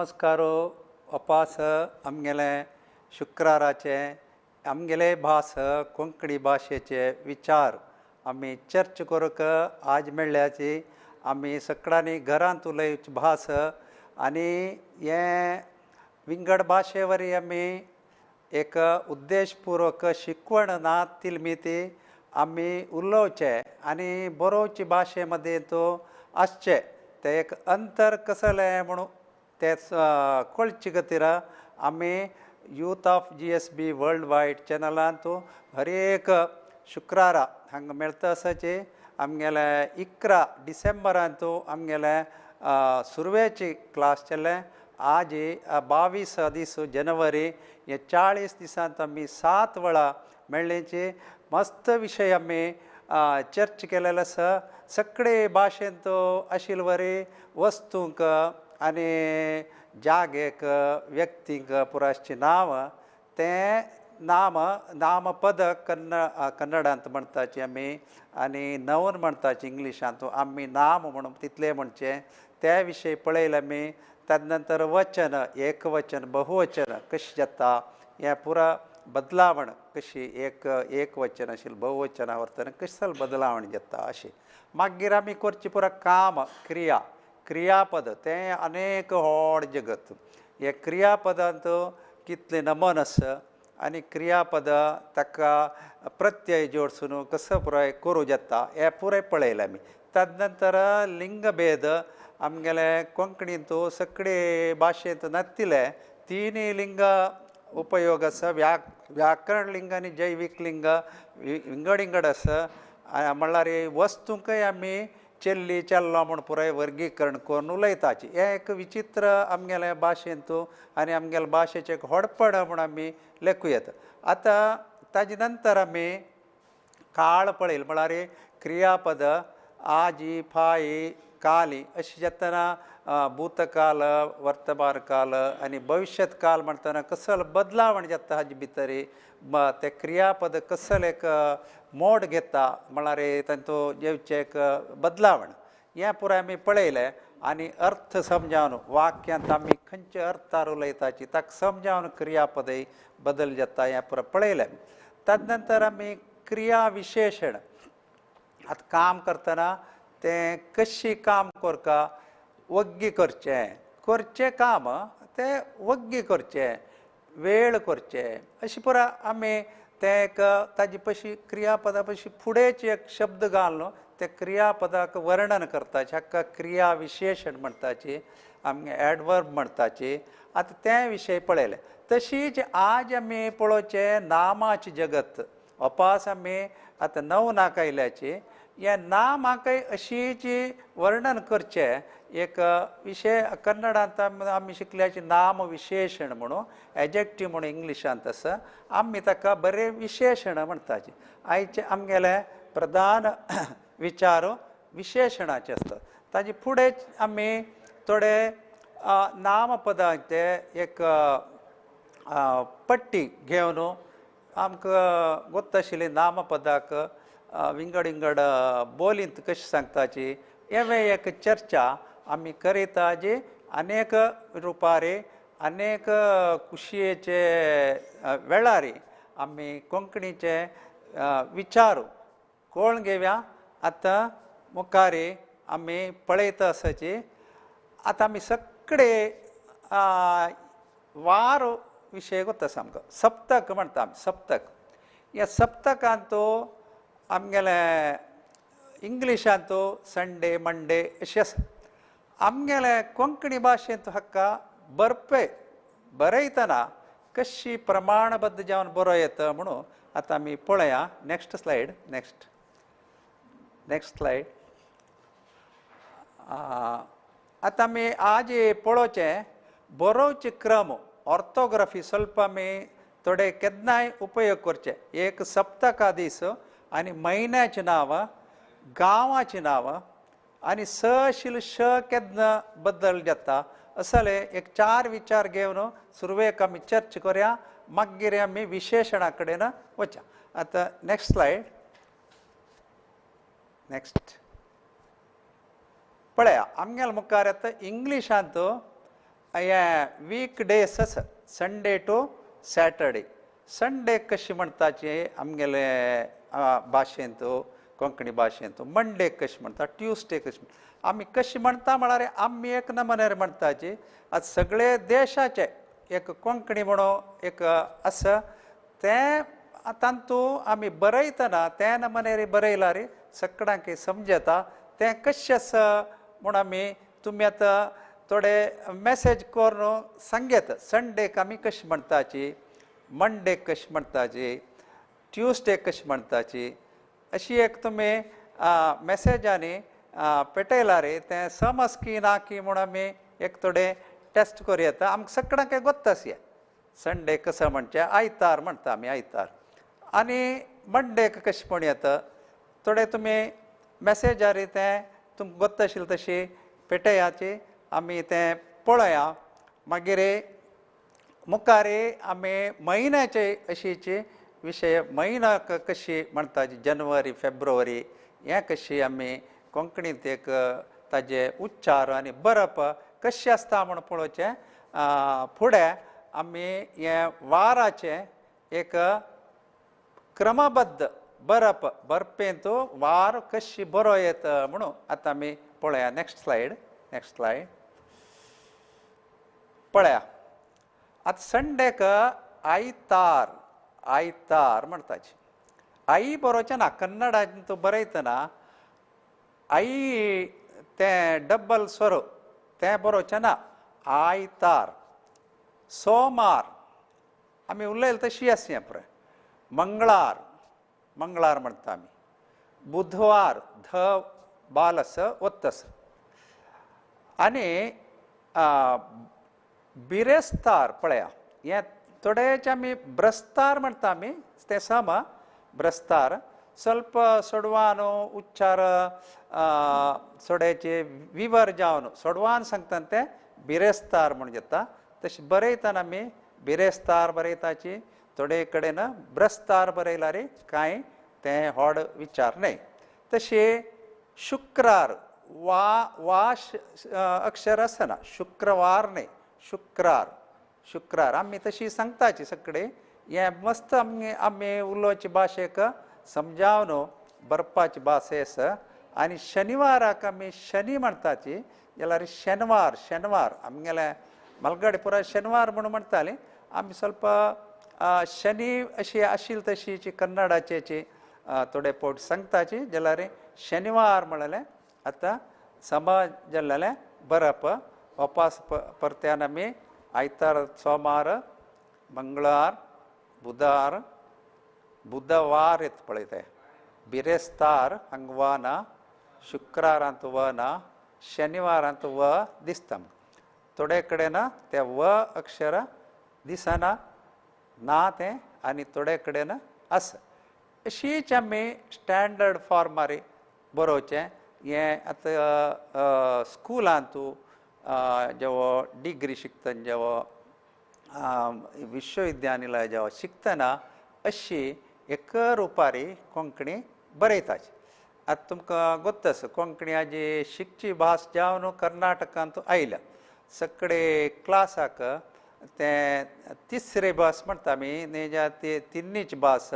नमस्कारो अपास आमगेले शुक्राराचे आमगेले भास कोंकणी भाशेचे विचार आमी चर्च करूक आज मेळ्ळ्याची आमी सकाळांनी घरांत उलयची भास आनी हे विंगड भाशे वरी आमी एक उद्देशपूर्वक शिकवण ना तिलमिती आमी उलोवचे आनी बरोवची भाशे मध्ये तो आसचे ते एक अंतर कसलें म्हणून ते कळचे खातीर आमी youth of GSB world wide चॅनलान तूं हर एक शुक्रारा हांगा मेळटा आसाची आमगेले 11 डिसेंबरान तूं आमगेले सुरवेची क्लास चल्ले आज 22 दीस जनवरी हे 40 दिसांत आमी 7 वेळा मेळ्ळेची मस्त विशय आमी चर्च केलेलो आसा सगळे भाशेन तो आशिल्ले वरी वस्तूंक आनी जागेक व्यक्तीक पुराशें नांव तें नामपद कन्नडांत म्हणटाची आमी आनी नवन म्हणटाची इंग्लिशांत आमी नाम म्हणून तितले म्हणचे त्या विशयी पळयले आमी ताजे नंतर वचन एकवचन बहुवचन कशें जाता हें पुरा बदलावण कशी एक वचन आशिल्लें बहुवचना व्हरतना कशें बदलावण जाता अशें मागीर आमी करची पुरा काम क्रियापद तें अनेक व्हड जगत हे क्रियापदांत कितले नमन आसा आनी क्रियापद ताका प्रत्यय जोडसून कसो पुराय करूं जाता हें पुराय पळयलें आमी ताजे नंतर लिंगभेद आमगेले कोंकणींत सगळे भाशेंत नासतिले तिनूय लिंग उपयोग आसा व्याकरण लिंग आनी जैवीक लिंग विंगड आसा म्हणल्यार वस्तूंकय आमी चेल्ली चल्लो म्हूण पुराय वर्गीकरण करून उलयताची हें एक विचित्र आमगेल्या भाशेंत आनी आमगेल्या भाशेचें एक व्हडपण म्हूण आमी लेखूं येता आतां ताजे नंतर आमी काळ पळयलें म्हळ्यार क्रियापद आजी फाई काली अशें जातना भूतकाल वर्तमान काल आनी भविष्यत काल म्हणटना कसलो बदलावण जाता हाजे भितर ते क्रियापद कसले एक मोड घेता म्हळ्यार तांचो जेवचे एक बदलावण हें पुराय आमी पळयलें आनी अर्थ समजावन वाक्यांत आमी खंयचे अर्थार उलयताची ताका समजावन क्रियापदय बदल जाता हें पुराय पळयलें ताजे नंतर आमी क्रिया विशेशण आतां काम करतना तें कशी काम करता वग्गी करचें काम तें वग्गी करचें वेळ करचें अशें पुरा आमी तें एक ताजे पशी क्रियापदा पशी फुडेंच एक शब्द घालून ते क्रियापदाक वर्णन करताचे हाका क्रिया विशेशण म्हणटाची आमी एडवर्ब म्हणटाची आतां त्या विशयी पळयलें तशीच आज आमी पळोवचें नामाचें जगत अपास आमी आतां नव नाक आयल्याची हे नामाकय अशीच वर्णन करचें एक विशय कन्नडांत आमी शिकल्याचे नाम विशेशण म्हणून एजेक्टीव म्हणून इंग्लिशांत आसा आमी ताका बरें विशेशण म्हणटाचे आयचे आमगेले प्रधान विचार विशेशणाचे आसतात ताजे फुडेंच आमी थोडे नामपदांचे एक पट्टी घेवन आमकां गोत्त आशिल्ली नामपदाक विंगड बोलींत कशी सांगताची हें एक चर्चा आमी करीता जी अनेक रुपारी अनेक खुशयेचे वेळारी आमी कोंकणीचे विचार कोण घेवया आतां मुखारी आमी पळयता आसाची आतां आमी सगळे वार विशय करता सामको सप्तक म्हणटा आमी सप्तक ह्या सप्तकांत आमगेले इंग्लिशांत संडे मंडे अशें आसा आमगेले कोंकणी भाशेंत हाका बरयतना कशी प्रमाणबद्ध जावन बरो येता म्हणून आतां आमी पळया नेक्स्ट स्लायड नेक्स्ट स्लायड आतां आमी आज पळोवचें बरोवचे क्रम ऑर्थोग्राफी स्वल्प आमी थोडे केन्नाय उपयोग करचे एक सप्तका दीस आनी म्हयन्याचें नांव गांवाचें नांव आनी स आशिल्लो श केन्ना बदल जाता असले एक 4 विचार घेवन सुरवेक आमी चर्च करुया मागीर आमी विशेशणा कडेन वचा आतां नेक्स्ट स्लायड नेक्स्ट पळया आमगेल्या मुखार येता इंग्लिशांत या week days Sunday to Saturday Sunday कशी म्हणटाची आमगेले भाशेंत कोंकणी भाशेंत मंडे कशी म्हणटा ट्युजडे कशी म्हणटा आमी कशी म्हणटा म्हळ्यार आमी एक नमनेर म्हणटाची आज सगळे देशाचे एक कोंकणी म्हणून एक आसा तें तांतू आमी बरयतना त्या नमनेर बरयल्यार सगळ्यांक समजता तें कशें आसा म्हूण आमी तुमी आतां थोडे मॅसेज करून सांगेत संडेक आमी कशी म्हणटाची मंडे कशी म्हणटाची ट्युजडे कशी म्हणटाची अशी एक तुमी मॅसेजांनी पेटयल्यार तें समज की ना की म्हूण आमी एक थोडे टेस्ट करूं येता आमकां सगळ्यांक गोत्तासी संडे कसो म्हणचे आयतार म्हणटा आमी आयतार आनी मंडेक कशें म्हण येता थोडे तुमी मॅसेजार तें तुमकां गोत्त आशिल्ली तशी पेटयाची आमी तें पळोवया मागीर मुखार आमी म्हयन्याचे अशीची विशय म्हयन्याक कशी म्हणटाची जानेवारी फेब्रुवारी हें कशी आमी कोंकणींत एक ताजे उच्चार आनी बरप कशें आसता म्हूण पळोवचें फुडें आमी हें वाराचें एक क्रमबद्ध बरप बरपेंत वार कशी बरो येता म्हणून आतां आमी पळोवया नेक्स्ट स्लायड पळया आतां संडेक आयतार म्हणटाची आई बरोवचें ना कन्नडांत तूं बरयतना आई तें डब्बल स्वर तें बरोवचें ना आयतार सोमार आमी उलयले तशी आसा पळय मंगळार म्हणटा आमी बुधवार ध बाल आसा ओत्त आसा आनी बिरेस्तार पळया हें थोडेच आमी ब्रस्तार म्हणटा आमी तें सम ब्रस्तार ಸ್ವಲ್ಪ सोडवान उच्चार थोडेचे विवर जावन सोडवान सांगता तें बिरेस्तार म्हूण येता तशें बरयतना आमी बिरेस्तार बरयताची थोडे कडेन ब्रस्तार बरयल्यार कांय तें व्हड विचार न्हय तशें शुक्रार वा अक्षर आसना शुक्रवार न्हय शुक्रार आमी तशी सांगताची सगळे हें मस्त आमी उलोवचे भाशेक समजावन बरपाची भास आसा आनी शनिवाराक आमी शनी म्हणटाची जाल्यार शेनवार आमगेले मलगडे पुराय शेनवार म्हणून म्हणटाली आमी ಸ್ವಲ್ಪ शनी अशी आशिल्ली तशीची कन्नडाचेची थोडे पोट सांगताची जाल्यार शेनवार म्हणलें आतां समज जाल्लें बरप वापस परत्यान आमी आयतार सोमार मंगळार बुधवार येता पळय तें बिरेस्तार हांगा व ना शुक्रारांत व ना शेनिवारांत व दिसता थोडे कडेन तें व अक्षर दिसना ना तें आनी थोडे कडेन आसा अशीच आमी स्टँडर्ड फॉर्मार बरोवचें हें आतां स्कुलांत जेवो डिग्री शिकतना जेवो विश्वविद्यानिलय जेवो शिकतना अशी एक रुपारी कोंकणी बरयताची आतां तुमकां गोत्त आसा कोंकणी हाजी शिकची भास जावन कर्नाटकांत आयल्या सगळे क्लासाक तें तिसरे भास म्हणटा आमी न्ही ते तिन्नीच भास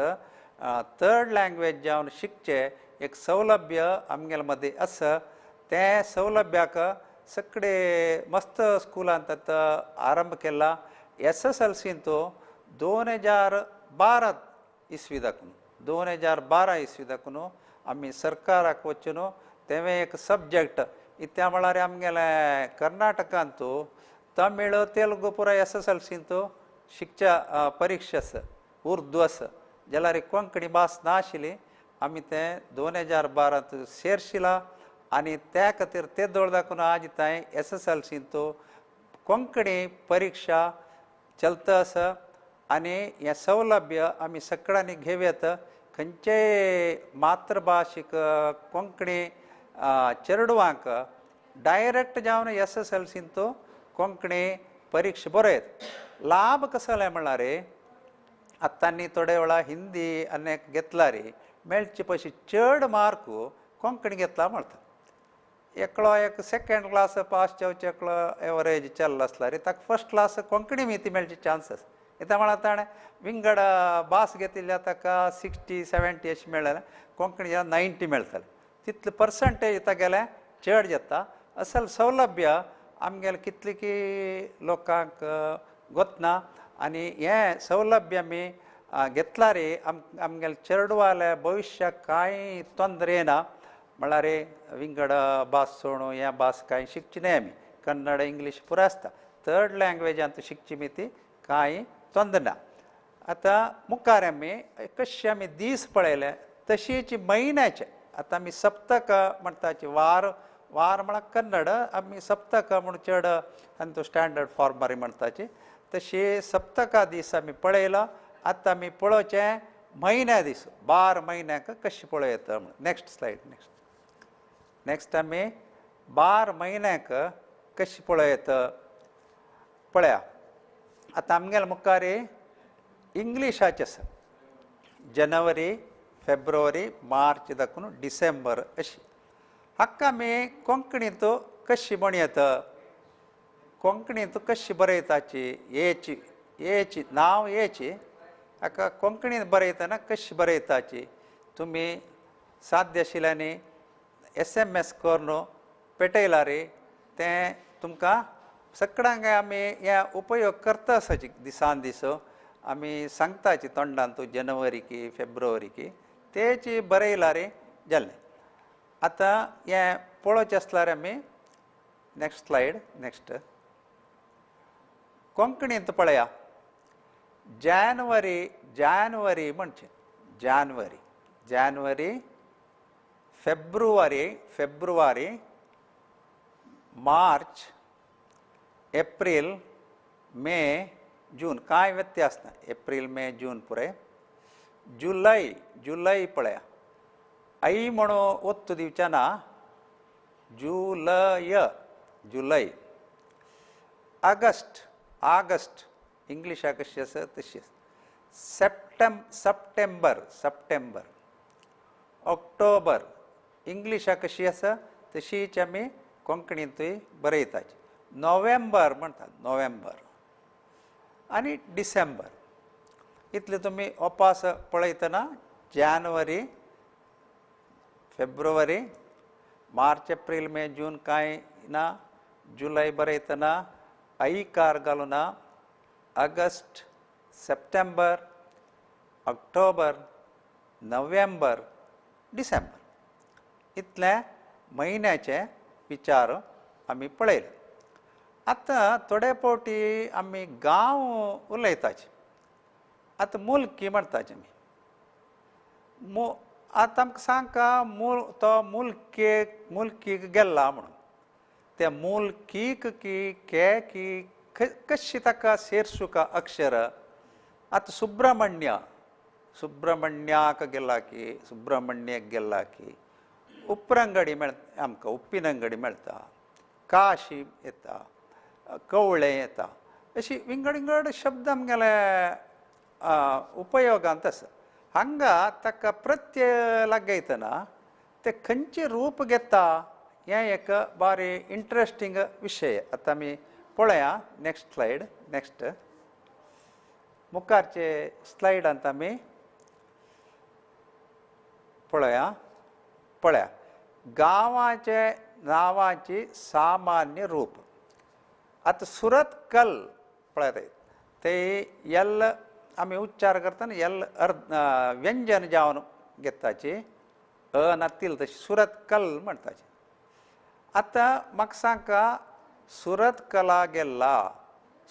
थर्ड लँग्वेज जावन शिकचे एक सौलभ्य आमगेले मदीं आसा तें सौलभ्याक सगळे मस्त स्कुलांत आतां आरंभ केला SSLCंत 2012 इसवी दाखून 2012 इसवी दाखून आमी सरकाराक वचून तेवें एक सब्जेक्ट इत्या म्हळ्यार आमगेले कर्नाटकांत तमीळ तेलुगू पुराय SSLCंत शिकच्या परीक्षा आसा उर्दू आसा जाल्यार कोंकणी भास नाशिल्ली आमी तें 2012 सेरशिला आनी त्या खातीर ते दोळ दाखून आज तांय SSLCंत कोंकणी परीक्षा चलता आसा आनी हें सौलभ्य आमी सगळ्यांनी घेवयात खंयचेय मातृभाशीक कोंकणी चेडवांक डायरेक्ट जावन SSLCंत कोंकणी परीक्षा बरयत लाभ कसो जालें म्हळ्यार आतांनी थोडे वेळा हिंदी अनेक घेतल्यार मेळचे पयशे चड मार्क कोंकणी घेतला म्हणटा एकलो एक सेकंड क्लास पास जावचे एकलो एवरेज चल्ला आसला रे ताका फर्स्ट क्लास कोंकणी ती मेळची चान्सस इता म्हळ्यार ताणें विंगड भास घेतिल्ल्या ताका 60-70 अशें मेळ्ळें कोंकणी 90 मेळटले तितले पर्संटेज इता गेले चड जाता असल सौलभ्य आमगेले कितले की लोकांक गोतना आनी हें सौलभ्य आमी घेतला रे आमगेले चेडवाले भविश्याक कांय तोंदर येना म्हळ्यार विंगड भास सोडून हें भास कांय शिकची न्हय आमी कन्नड इंग्लीश पुरो आसता थर्ड लँग्वेजांत शिकची मी ती कांय तोंदर ना आतां मुखार आमी कशे आमी दीस पळयले तशीच म्हयन्याचे आतां आमी सप्तक म्हणटाची वार वार म्हळ्यार कन्नड आमी सप्तक म्हूण चड आनी तो स्टँडर्ड फॉर्मारी म्हणटाची तशी सप्तका दीस आमी पळयलो आतां आमी पळोवचें म्हयन्या दीस 12 म्हयन्याक कशें पळयता म्हण नेक्स्ट स्लायड नेक्स्ट आमी 12 म्हयन्याक कशें पळयता पळया आतां आमगेले मुखार इंग्लिशाचें आसा जनवरी फेब्रुवारी मार्च दाखून डिसेंबर अशी हाका आमी कोंकणींत कशी म्हणयता कोंकणींत कशी बरयताची येची नांव येची हाका कोंकणींत बरयतना कशी बरयताची तुमी साध्य आशिल्ल्यानी SMS करून पेटयला रे तें तुमकां सगळ्यांक आमी हे उपयोग करता आसाची दिसान दीस आमी सांगताची तोंडान तूं जनवरी की फेब्रुवारी की तेची बरयला रे जालें आतां हें पळोवचें आसल्यार आमी नेक्स्ट स्लायड नेक्स्ट कोंकणींत पळया जानेवारी म्हणचें जानेवारी फेब्रुवारी मार्च एप्रील मे जून कांय व्यत्यास ना एप्रील मे जून पुरे जुलय पळया आई म्हणून ओत्तू दिवचें ना जुलय ऑगस्ट इंग्लिशाक कशी आसा तशी सप्टेंबर ऑक्टोबर इंग्लिशाक कशी आसा तशीच आमी कोंकणींतूय बरयताची नोव्हेंबर म्हणटात नोव्हेंबर आनी डिसेंबर इतले तुमी ओपास पळयतना जानेवारी फेब्रुवारी मार्च एप्रील मे जून कांय ना जुलय बरयतना ऐकार घालूना ऑगस्ट सप्टेंबर ऑक्टोबर नोव्हेंबर डिसेंबर इतले म्हयन्याचे विचार आमी पळयले आतां थोडे फावटी आमी गांव उलयताचे आतां मुल्की म्हणटाचे आमी आतां आमकां सांगता तो मुल्कीक गेल्ला म्हणून त्या मुल्कीक की के की कशी ताका शेर्सुका अक्षर आतां सुब्रमण्याक गेला की सुब्रमण्याक गेला की उपरंगडी मेळटा आमकां उप्पिनंगडी मेळटा काशी येता कवळें येता अशी विंगड शब्द आमगेले उपयोगांत आसा हांगा ताका प्रत्यय लागयतना ते खंयचे रूप घेता हें एक बारी इंट्रस्टींग विशय आतां आमी पळया नेक्स्ट स्लायड नेक्स्ट मुखारचे स्लायडांत आमी पळया गांवाचे नांवाची सामान्य रूप आतां सुरतकल पळयता ते एल आमी उच्चार करतना एल व्यंजन जावन घेताची नातील तशी सुरतकल म्हणटाची आतां म्हाका सांगता सुरतकला गेल्ला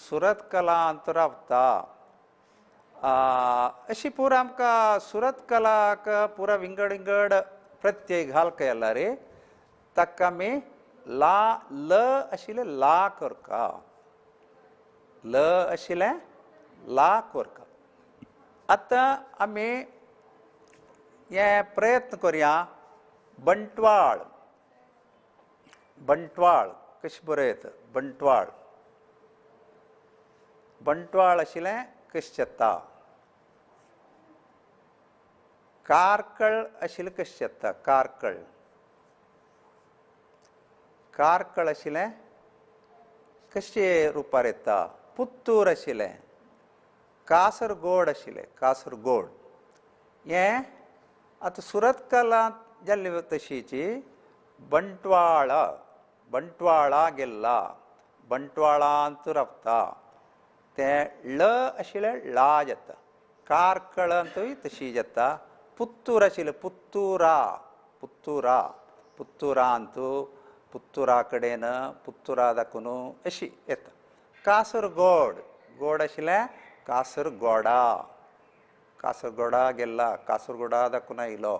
सुरतकलांत रावता अशी पुरो आमकां सुरतकलाक पुरो विंगड प्रत्यय घालक येयला रे ताका आमी ल आशिल्लें ला करका ल आशिल्लें ला करका आतां आमी हे प्रयत्न करुया बंटवाळ कशें बरयता बंटवाळ आशिल्लें कशें येता कारकळ आशिल्लें कशें येता कारकळ कारकळ आशिल्लें कशे रुपार येता पुत्तूर आशिल्लें कासरगोड आशिल्लें कासरगोड हें आतां सुरत कालांत जाल्ली तशीची बंटवाळा गेल्ला बंटवाळांत रावता तें ल आशिल्लें ला जाता कारकळांतूय तशी जाता पुत्तूर आशिल्लें पुत्तुरांत पुत्तुरा कडेन पुत्तुरा दाखून अशी येता कासरगोड गोड आशिल्लें कासरगोडा गेल्ला कासरगोडा दाखून आयलो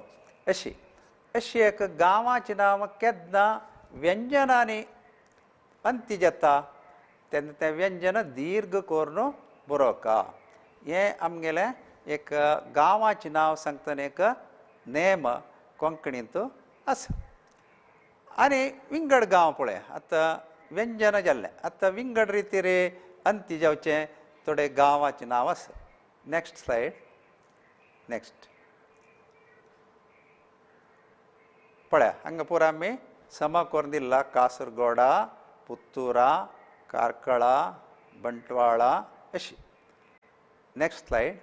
अशी एक गांवाचें नांव केन्ना व्यंजनांनी अंती जाता तेन्ना तें व्यंजन दीर्घ करून बरोवका हें आमगेलें एक गांवाचें नांव सांगतना एक नेम कोंकणींत आसा आनी विंगड गांव पळय आतां व्यंजन जाल्लें आतां विंगड रितीर अंती जावचें थोडे गांवाचें नांव आसा नेक्स्ट स्लायड नेक्स्ट पळय हांगा पुरो आमी सम करून दिल्ला कासरगोडा पुत्तुरा कारकळा बंटवाळा अशी नेक्स्ट स्लायड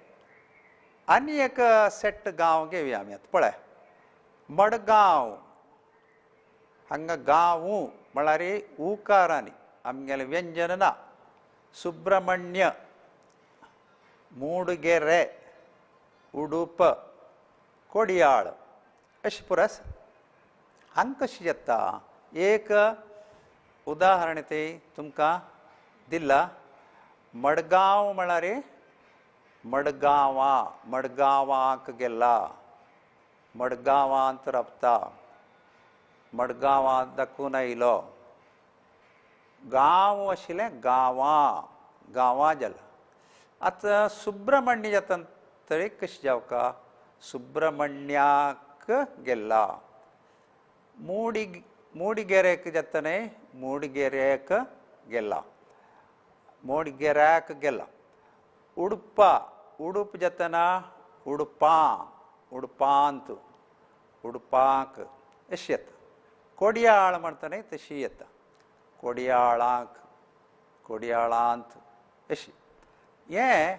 आनी एक सेट गांव घेवया आमी आतां पळय मडगांव हांगा गांव म्हळ्यार उकारांनी आमगेलें व्यंजन ना सुब्रमण्य मूडगेरे उडूप कोडयाळ अशें पुरो आसा हांगा कशें जाता एक उदाहरण ते तुमकां दिला मडगांव म्हळ्यार मडगांवांक गेला मडगांवांत रावता मडगांवांत दाखून आयलो गांव आशिल्लें गांवां जाला आतां सुब्रमण्य जाता तरी कशें जावका सुब्रमण्याक गेला मूडगेरेक जाता न्हय मूडगेऱ्याक गेला उडूप जातना उडपांक अशी येता कोडयाळ म्हणटा न्हय तशी येता कोडयाळांत अशी हें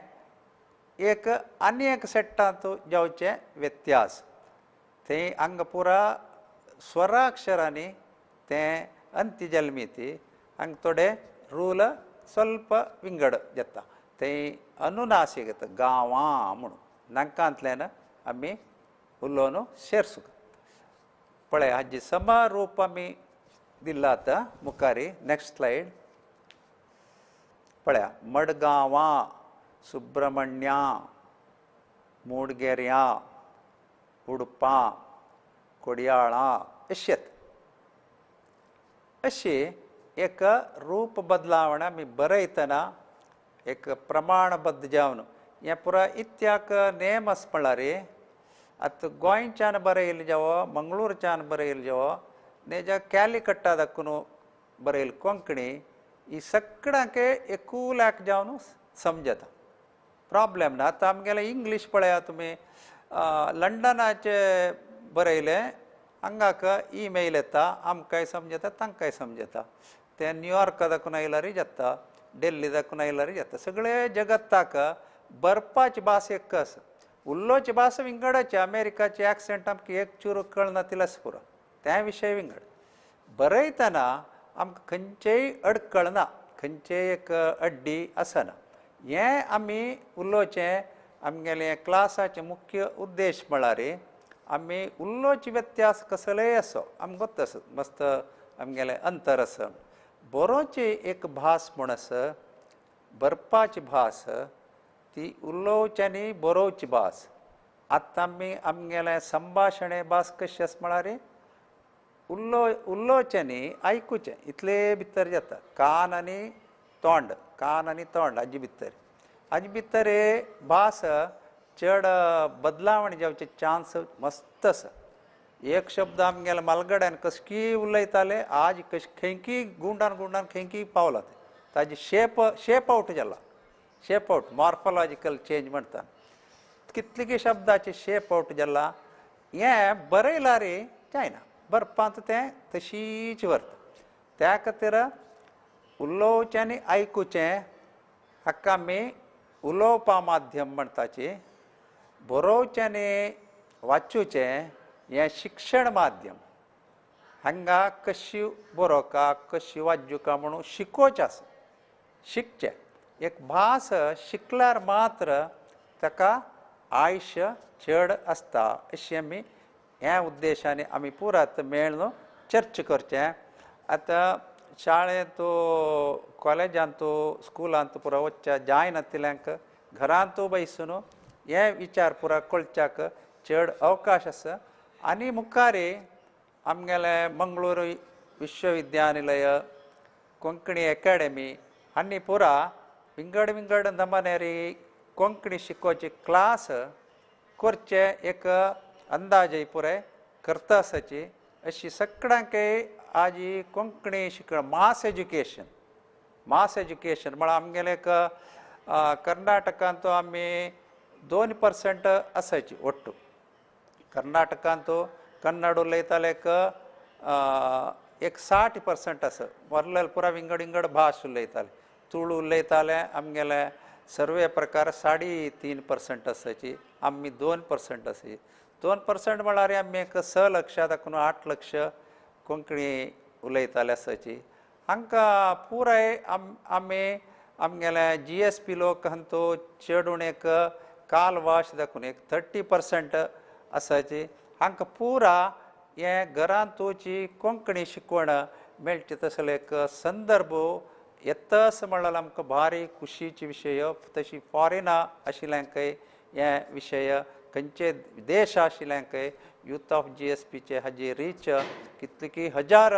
एक आनी एक सेट्टांत जावचें व्यत्यास थंय हांगा पुरा स्वराक्षरांनी तें अंती जल्मी ती हांगा थोडे रूल स्वल्प विंगड जाता थंय अनुनासीक येता गांवां म्हणून नांकांतल्यान आमी उलोवन सेर्सुक पळय हाजी सम रूप आमी दिला आतां मुखारी नेक्स्ट स्लायड पळया मडगांवां सुब्रमण्या मूडगेऱ्यां उडपां कोडयाळां अशी येता अशी एक रूप बदलावण आमी बरयतना एक प्रमाणबद्ध जावन हें पुरो इत्याक नेम आसा म्हळ्यार आतां गोंयच्यान बरयलें जावो मंगळूरच्यान बरयलें जावो नेजा कॅलिकट्टा दाखून बरयलें कोंकणी ही सगळ्यांक एकूलाक जावन समजता प्रॉब्लेम ना आतां आमगेलें इंग्लीश पळया तुमी लंडनाचे बरयलें हांगाक ईमेल येता आमकांय समजता तांकांय समजता ते न्यूयॉर्का दाखून आयल्यारय जाता दिल्ली दाखून आयल्यारय जाता सगळे जगताक बरपाची भास एक आसा उल्लोवची भास विंगडाची अमेरिकाची एक्सेंट आमकां एक चूर कळना तिलास पुरो त्या विशय विंगड बरयतना आमकां खंयचेय अडकळ ना खंयचेय एक अड्डी आसना हें आमी उलोवचें आमगेलें क्लासाचें मुख्य उद्देश म्हळ्यार आमी उल्लोवची व्यत्यास कसलेय आसो आमकां गोत आसा मस्त आमगेलें अंतर आसा बरोवची एक भास म्हूण आसा बरपाची भास ती उलोवची आनी बरोवची भास आतां आमी आमगेलें संभाशणे भास कशी आसा म्हळ्यार उलोवचें न्ही आयकुचें इतले भितर जाता कान आनी तोंड हाजे भितर भास चड बदलावण जावचे चान्स मस्त आसा एक शब्द आमगेले मालगड्यान कसकी उलयताले आज खंयकी गुंडान खंयकी पावला ताजी शेप आवट जाला शेप आवट मॉर्फोलॉजिकल चेंज म्हणटा कितलेकी शब्दाचे शेप आवट जाला हें बरयल्यार जायना बरपांत तें तशीच व्हरता त्या खातीर उलोवचें आनी आयकुचें हाका आमी उलोवपा माध्यम म्हणटाची, बरोवचें आनी वाचुचें हें शिक्षण माध्यम. हांगा कशी बरोवका कशी वाचूका म्हणून शिकोवचें आसा, शिकचें. एक भास शिकल्यार मात्र ताका आयुश्य चड आसता अशी आमी ह्या उद्देशान आमी पुरात मेळून चर्चा करचें. आतां शाळेंत कॉलेजांत स्कुलांत पुरो वच्च्या जाय नातिल्यांक घरांत बसून हे विचार पुरा कळच्याक चड अवकाश आसा. आनी मुखारी आमगेले मंगळूर विश्वविद्यानिलय, कोंकणी अकॅडमी हांणी पुरा विंगड विंगड नमानेरी कोंकणी शिकोवचे क्लास करचे एक अंदाजे पुरे करता आसाची. अशी सगळ्यांक आजी कोंकणी शिकण मास एज्युकेशन म्हळ्यार आमगेले एक कर्नाटकांत आमी 2% आसाची ओट्टू. कर्नाटकांत कन्नड उलयताले एक 60% आसा. मोरलेल पुरा विंगड विंगड भास उलयताले. तुळू उलयताले आमगेले सर्वे प्रकार 3.5% आसाची, आमी 2% आसाची. 2% म्हळ्यार आमी एक 6 लक्ष दाखून 8 लक्ष कोंकणी उलयताले आसाची. हांकां पुराय आमी आमगेले GSP लोक हांतो चडून एक काल वाश दाखून एक 30% आसाची. हांकां पुरा हे घरांतूची कोंकणी शिकवण मेळची तसले एक संदर्भ येतस म्हळ्यार आमकां भारी खुशीची विशय. तशी फॉरेनां आशिल्ल्यांकय हे विशय, खंयचे देश आशिल्ल्यांकय यूथ ऑफ GSPचे हाजी रीच कितले की 1000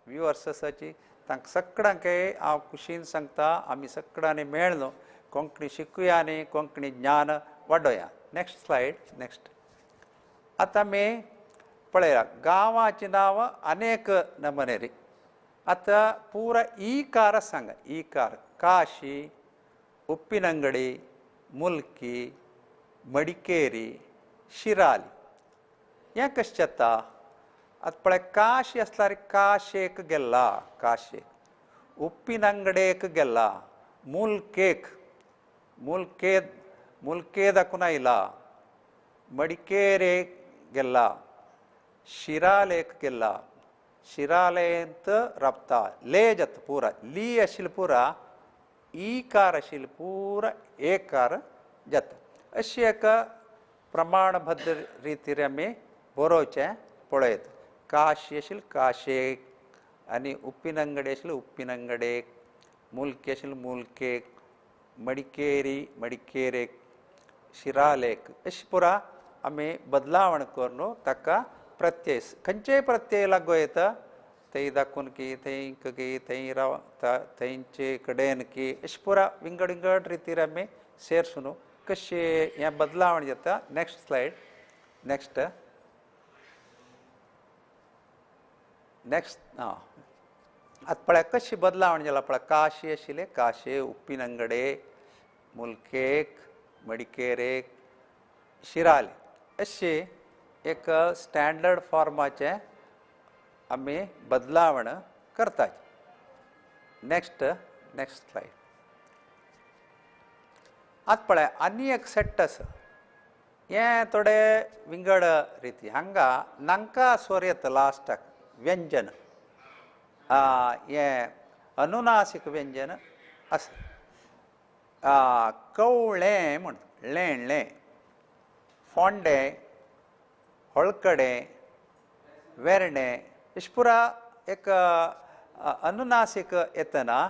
व्ह्युअर्स आसाची. तांकां सगळ्यांकय हांव खुशीन सांगता आमी सगळ्यांनी मेळून कोंकणी शिकुया आनी कोंकणी ज्ञान वाडोवया. Next slide. नेक्स्ट. आतां आमी पळयलां गांवांची नांवां अनेक नमनेरी. आतां पुरा ईकार सांगा. ईकार काशी, उप्पिनंगडी, मुल्की, मडिकेरी, शिराली. हें कशें जाता? आतां पळय काशी आसल्यार काशेक गेला, काशेक. उप्पिनंगडेक गेला, मुल्केक मुल्के दाखून आयला, मडिकेरेक गेला, शिरालेक गेला. शिरालेंत राबता. ले जाता पुरा. ली आशिल्ली पुरा ईकार आशिल्ली पुरा एकार जाता. अशी एक प्रमाणबद्ध रितीन आमी बरोवचें पळयत. काशी आशिल्ली काशेक, आनी उप्पिनंगडी आशिल्ली उप्पिनंगडेक, मुल्की आशिल्ली मुल्केक, मडिकेरी मडिकेरेक, शिरालेक. अशी पुरा आमी बदलावण करून ताका प्रत्यय खंयचेय प्रत्यय लागू येता थंय दाखोवन की थंय की थंय राव थंयचे कडेन की अशी पुरा विंगड विंगड रितीन आमी सेरसून कशी हें बदलावण जाता. Next slide. नेक्स्ट. आतां पळय कशी बदलावण जाला पळय. काशी आशिल्ले काशे, उप्पिनंगडे, मुल्केक, मडिकेरेक, शिराले. अशी एक स्टँडर्ड फॉर्माचे आमी बदलावण करतात. नेक्स्ट. Next slide. आतां पळय आनी एक सेट आसा. हें थोडे विंगड रिती. हांगा नांका स्वर येता लास्टाक व्यंजन. हें अनुनासीक व्यंजन आसा. कवळें म्हण लेणलें, फोंडे, होळकडे, वेर्णे अशी पुरा एक अनुनासीक येतना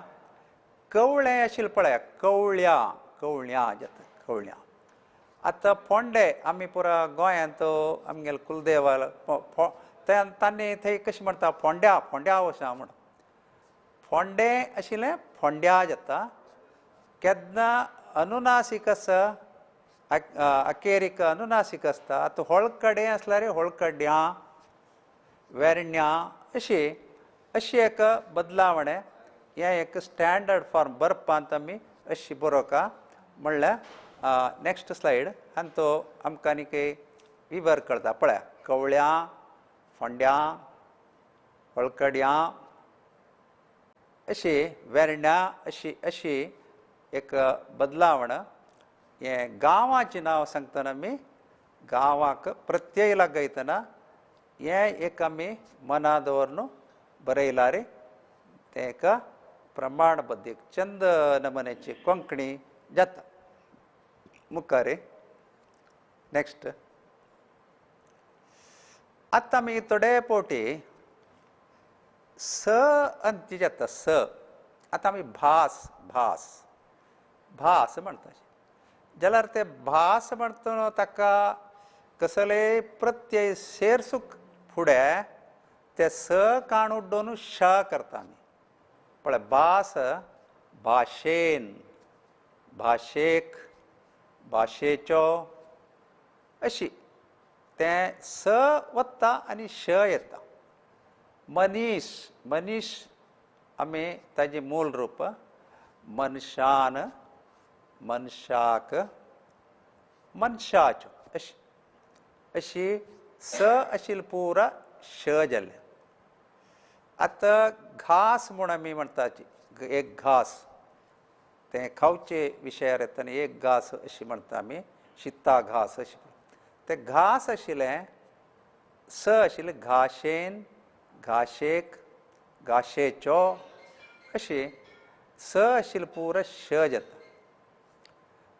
कवळें आशिल्लें पळय कवळ्या कवळ्या जाता कवळ्या. आतां फोंडे आमी पुरा गोंयांत आमगेले कुलदेवाल तांणी थंय कशें म्हणटा फोंड्या फोंड्या वचा म्हण. फोंडे आशिल्लें फोंड्या जाता. केन्ना अनुनासीक आसा अखेरीक अनुनासीक आसता. आतां होळकडे आसल्यार होळकड्या, वेर्ण्या अशी एक बदलावण. हें एक स्टँडर्ड फॉर्म बरपांत आमी अशी बरोवका म्हणल्यार. Next slide. आनी तो आमकां आनीक विवर कळटा. पळय कवळ्या, फोंड्या, होळकड्या, अशी वेर्ण्या अशी अशी एक बदलावण हे गांवाचें नांव सांगतना आमी गांवाक प्रत्यय लागयतना हे एक आमी मना दवरून बरयला रे ते एक प्रमाणबद्ध एक चंद नमुन्याची कोंकणी जाता मुखार नेक्स्ट आतां आमी थोडे फावटी स अंती जाता स आतां आमी भास भास भास म्हणटा जाल्यार ते भास म्हणटा ताका कसलेय प्रत्यय सेरसूक फुडें ते स काण उड्डोवन श करता आमी पळय भास भाशेन भाशेक भाशेचो अशी तें स वता आनी श येता मनीस मनीस आमी ताजें मूल रूप मनशान मनशाक मनशाच्यो अशी अशी स आशिल्ली पुरा श जाल्ले आतां घास म्हूण आमी म्हणटा एक घास तें खावचे विशयार येता आनी एक घास अशी म्हणटा आमी शिता घास अशी ते घास आशिल्लें स आशिल्लें घाशेन घाशेक घाशेचो अशी स आशिल्ली पुरा श जाता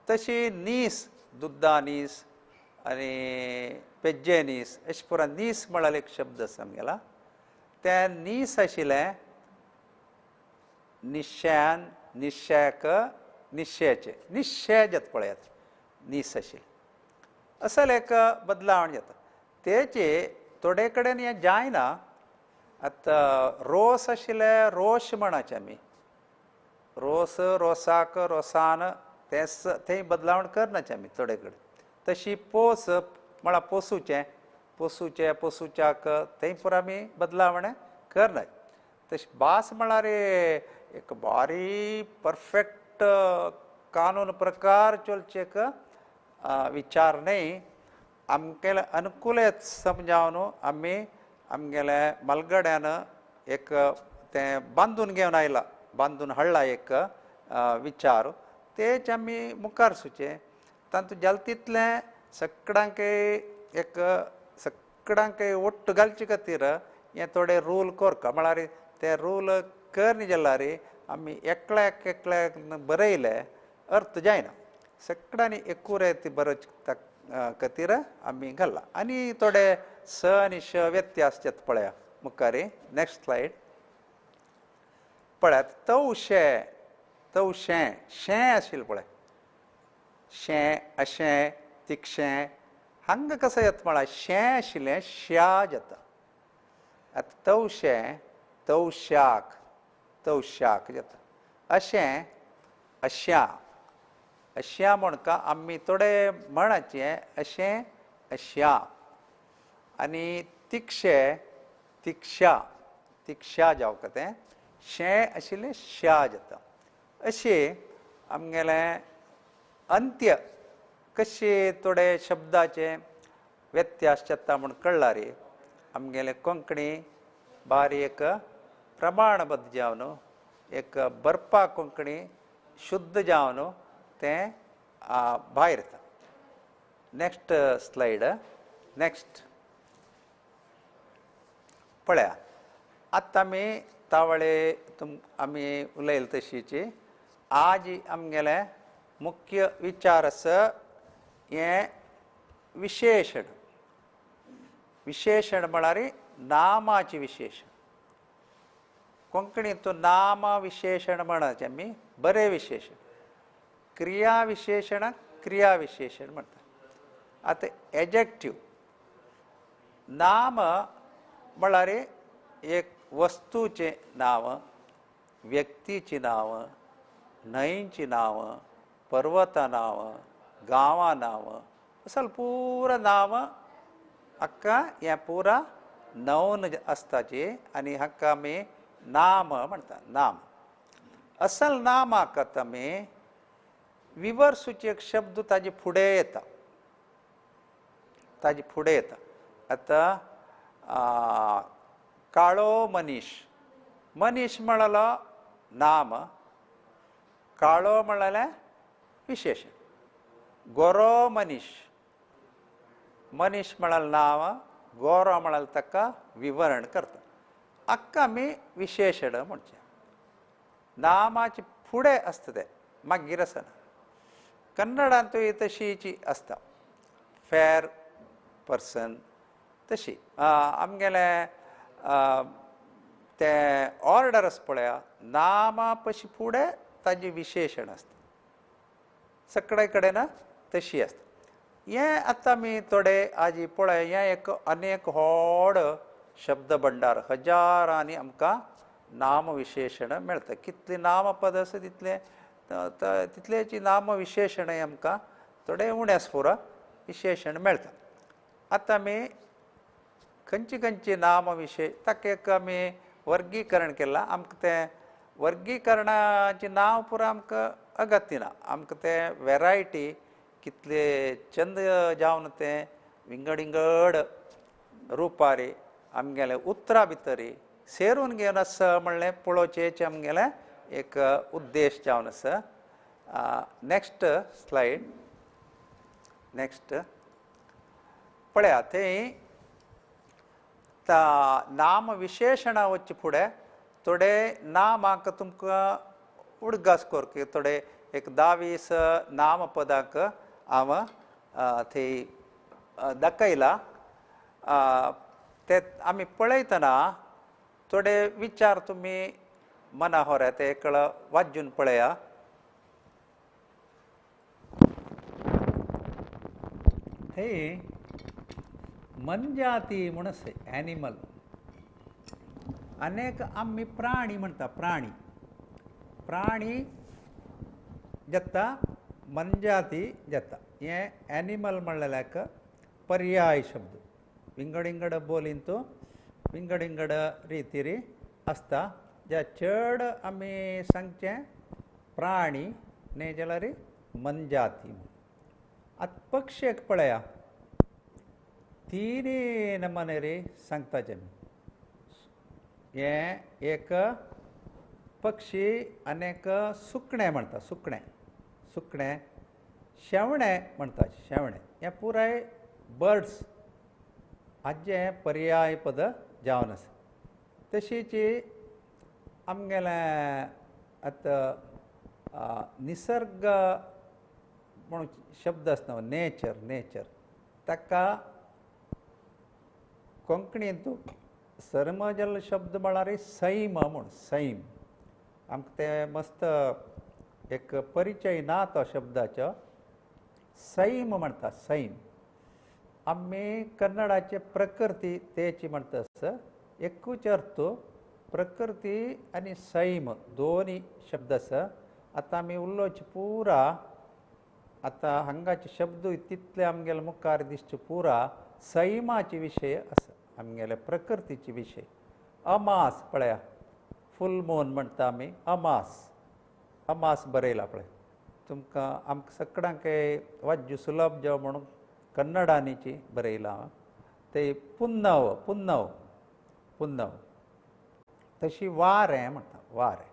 तशी नीस दुद्दा नीस आनी पेज्जे नीस अशें पुरा नीस म्हळ्यार एक शब्द आसा आमगेला त्या नीस आशिल्लें निश्चयान निश्चयाक निश्चयाचे निश्चय जाता पळयात नीस आशिल्लें असल एक बदलावण जाता तेचे थोडे कडेन हें जायना आतां रोस आशिल्ले रोश म्हणचे आमी रोस रोसाक रोसान थंय बदलावण करनाचे आमी थोडे कडेन तशी पोस म्हळ्यार पोसूचें पोसूचें पोसूच्याक थंय पुरो आमी बदलावण करनात तशी भास म्हळ्यार एक बारी परफेक्ट कानून प्रकार चलचे एक विचार न्ही आमगेले अनुकूलत समजावन आमी आमगेले मलगड्यान एक तें बांदून घेवन आयला बांदून हाडला एक विचार तेच आमी मुखार सुचे तातूंत जाल तितलें सगळ्यांक एक सगळ्यांक ओट्ट घालचे खातीर हें थोडे रूल करता म्हळ्यार ते रूल कर न्ही जाल्यार आमी एकल्याक एकल्याक बरयले अर्थ जायना सगळ्यांनी एकूरे ती बरोवचे खातीर आमी घाला आनी थोडे स आनी श व्यत्यास जाता पळया मुखार नेक्स्ट स्लायड पळयात तवशें तवशें शें आशिल्लें पळय शें अशें तिक्षें हांगा कसो येता म्हळ्यार शें आशिल्लें श्या जाता आतां तवशें तवश्याक तवश्याक जाता अशें अश्या अश्या म्हणका आमी थोडे म्हणाचे अशें अश्या आनी तिक्षे तिक्षा तिक्षा जावं तें शें आशिल्लें श्या जाता अशें आमगेलें अंत्य कशे थोडे शब्दाचे व्यत्यास जाता म्हूण कळ्ळा रे आमगेले कोंकणी बारी एक प्रमाणबद्ध जावन एक बरपा कोंकणी शुद्ध जावन तें भायर येता नेक्स्ट स्लायड नेक्स्ट पळया आतां आमी तावळे आमी उलयले तशीची आज आमगेले मुख्य विचार आसा हें विशेशण विशेशण म्हळ्यार नामाचें विशेशण कोंकणींतून नाम विशेशण म्हणचे आमी बरें विशेशण क्रिया विशेशणाक क्रिया विशेशण म्हणटा आतां एजेक्टीव नाम म्हळ्यार एक वस्तूचें नांव व्यक्तीचीं नांव न्हंयचीं नांव पर्वता नांव गांवां नांव असल पुरो नांव हाका हें पुरा नवन आसताची आनी हाका आमी नाम म्हणटा नाम असल नामाक आतां आमी विवर सूचक शब्द ताजे फुडें येता ताजे फुडें येता आतां काळो मनीस मनीस म्हळ्यारो नाम, काळो म्हणल्यार विशेषण, गोरो मनीस, मनीस म्हळ्यार नांव, गोरो म्हळ्यार ताका विवरण करता, हाका आमी विशेशण म्हणचे. नामाचे फुडें आसता ते मागीर आसना. कन्नडांतूय तशीची आसता, फेर पर्सन तशी. आमगेले ते ऑर्डर आसा पळया, नामा पशी फुडें ताजी विशेशण आसता, सगळे कडेन तशी आसता. हें आतां आमी थोडे आजी पळय, हें एक अनेक व्हड शब्द भंडार, हजारांनी आमकां नाम विशेशण मेळटा. कितली नामपद आसा तितलेची नाम विशेशणय आमकां थोडे उण्या स्फुरा विशेशण मेळटा. आतां आमी खंयची खंयची नाम ताका एक आमी वर्गीकरण केलां. आमकां तें वर्गीकरणाचें नांव पुरो आमकां अगत्य ना. आमकां तें वेरायटी कितले चंद जावन तें विंगड विंगड रुपारी आमगेले उतरां भितरी सेरून घेवन आसा म्हणलें पळोवचेचें आमगेलें एक उद्देश जावन आसा. Next slide. नेक्स्ट पळया, थंय नाम विशेशणां वच्चे फुडें थोडे नामांक तुमकां उडगास कोरक थोडे एक 10-20 नामपदांक हांव थंय दाखयला. ते आमी पळयतना थोडे विचार तुमी मना होऱ्या ते एक वाजून पळया. थंय मनजाती म्हूण आसा, एनिमल. अनेक आमी प्राणी म्हणटा, प्राणी प्राणी जाता, मनजाती जाता. हें एनिमल म्हणलेल्याक पर्याय शब्द, विंगड विंगड बोलीन तो विंगड विंगड रितीरी आसता. जे चड आमी सांगचें प्राणी न्हय जाल्यार मनजाती. आतां पक्षीक पळया, तिनी नमने रे सांगताचे. हें एक पक्षी आनीक सुकणें म्हणटा, सुकणें सुकणें. शेवणें म्हणटा, शेवणें. हें पुराय बर्ड्स हाजे पर्याय पद जावन आसा. तशीची आमगेलें आतां निसर्ग म्हणून शब्द आसता, नेचर. नेचर ताका कोंकणींत सर्मजल शब्द म्हळ्यार सैम म्हूण, सैम. आमकां ते मस्त एक परिचय ना तो शब्दाचो. सैम म्हणटा, सैम. आमी कन्नडाचे प्रकृती तेची म्हणटा. एकूच अर्थ प्रकृती आनी सैम दोनी शब्द आसा. आतां आमी उलोवचे पुरा आतां हांगाचे शब्दूय तितले आमगेले मुखार दिसचे पुरा सैमाचे विशय आसा, आमगेले प्रकृतीचे विशय. अमास पळया, फूल मून म्हणटा आमी, अमास. अमास बरयला पळय तुमकां. आमकां सगळ्यांक वाज्य सुलभ जाव म्हणून कन्नडांनीची बरयलां. ते पुन्नव, पुन्नव, पुन्नव. तशी वारें म्हणटा, वारें.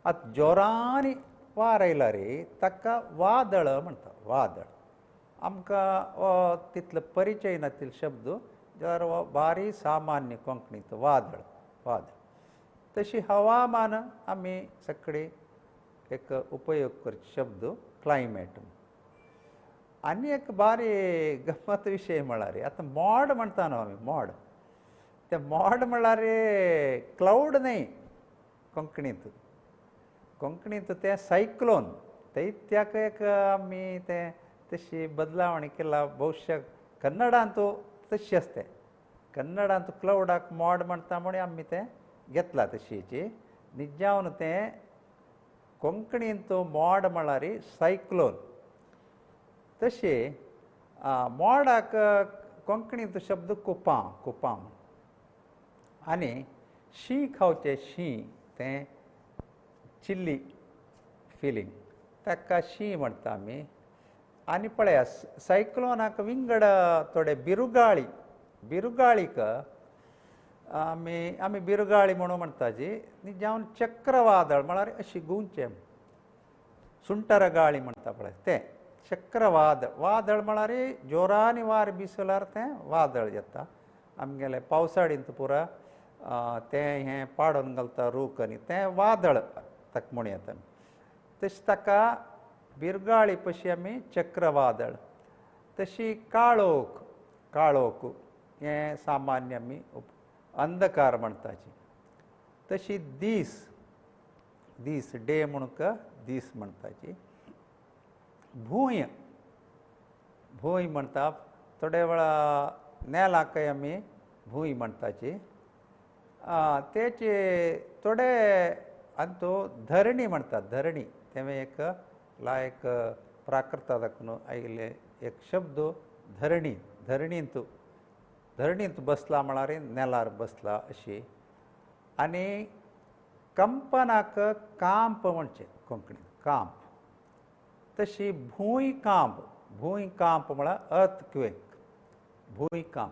आतां जोरांनी वार आयला रे ताका वादळ म्हणटा, वादळ. आमकां तितलो परिचय नातिल्लो शब्द, जाल्यार हो भारी सामान्य कोंकणींत वादळ, वादळ. तशी हवामान आमी सगळी एक उपयोग करचे शब्द क्लायमेट. आनी एक बारी गंमत विशय म्हळ्यार आतां मोड म्हणटा न्हू आमी, मोड. ते मोड म्हळ्यार क्लाउड न्हय कोंकणींत. कोंकणींत तें सायक्लोन. दैत्याक एक आमी तें तशी बदलावणी केला. भविश्य कन्नडांत तशी आसता. कन्नडांत क्लाउडाक मोड म्हणटा म्हूण आमी तें घेतला तशीची. निजावन तें कोंकणींत मोड म्हळ्यार सायक्लोन. तशे मोडाक कोंकणींत शब्द कुपां, कुपां. आनी शीं खावचें, शीं तें चिल्ली फिलींग, ताका शीं म्हणटा आमी. आनी पळया, सायक्लोनाक विंगड थोडे बिरुगाळी, बिरुगाळीक आमी बिरगाळी म्हणून म्हणटाची न्ही जावन चक्रवादळ म्हळ्यार अशी गुंचे सुंटर गाळी म्हणटा पळय तें चक्रवादळ वादळ म्हळ्यार जोरानी वार बिसल्यार तें वादळ येता आमगेले पावसाळींत पुरा तें हें पाडून घालता रूख आनी तें वादळ ताका म्हूण येता तशें ताका बिरगाळी पशी आमी चक्रवादळ तशी काळोख काळोख हें सामान्य आमी अंधकार म्हणटाची तशी दीस दीस डे म्हणून दीस म्हणटाची भूंय भूंय म्हणटा थोडे वेळा नेलाकय आमी भूंय म्हणटाची तेचे थोडे अंतू धरणी म्हणटात धरणी तें एक लायक प्राकृता दाखून आयिल्ले एक शब्द धरणी धरणींत बसला म्हळ्यार नेलार बसला अशी आनी कंपनाक कांप म्हणचे कोंकणींत कांप तशी भूंयकांप म्हळ्यार अर्थक्वेक भूंयकांप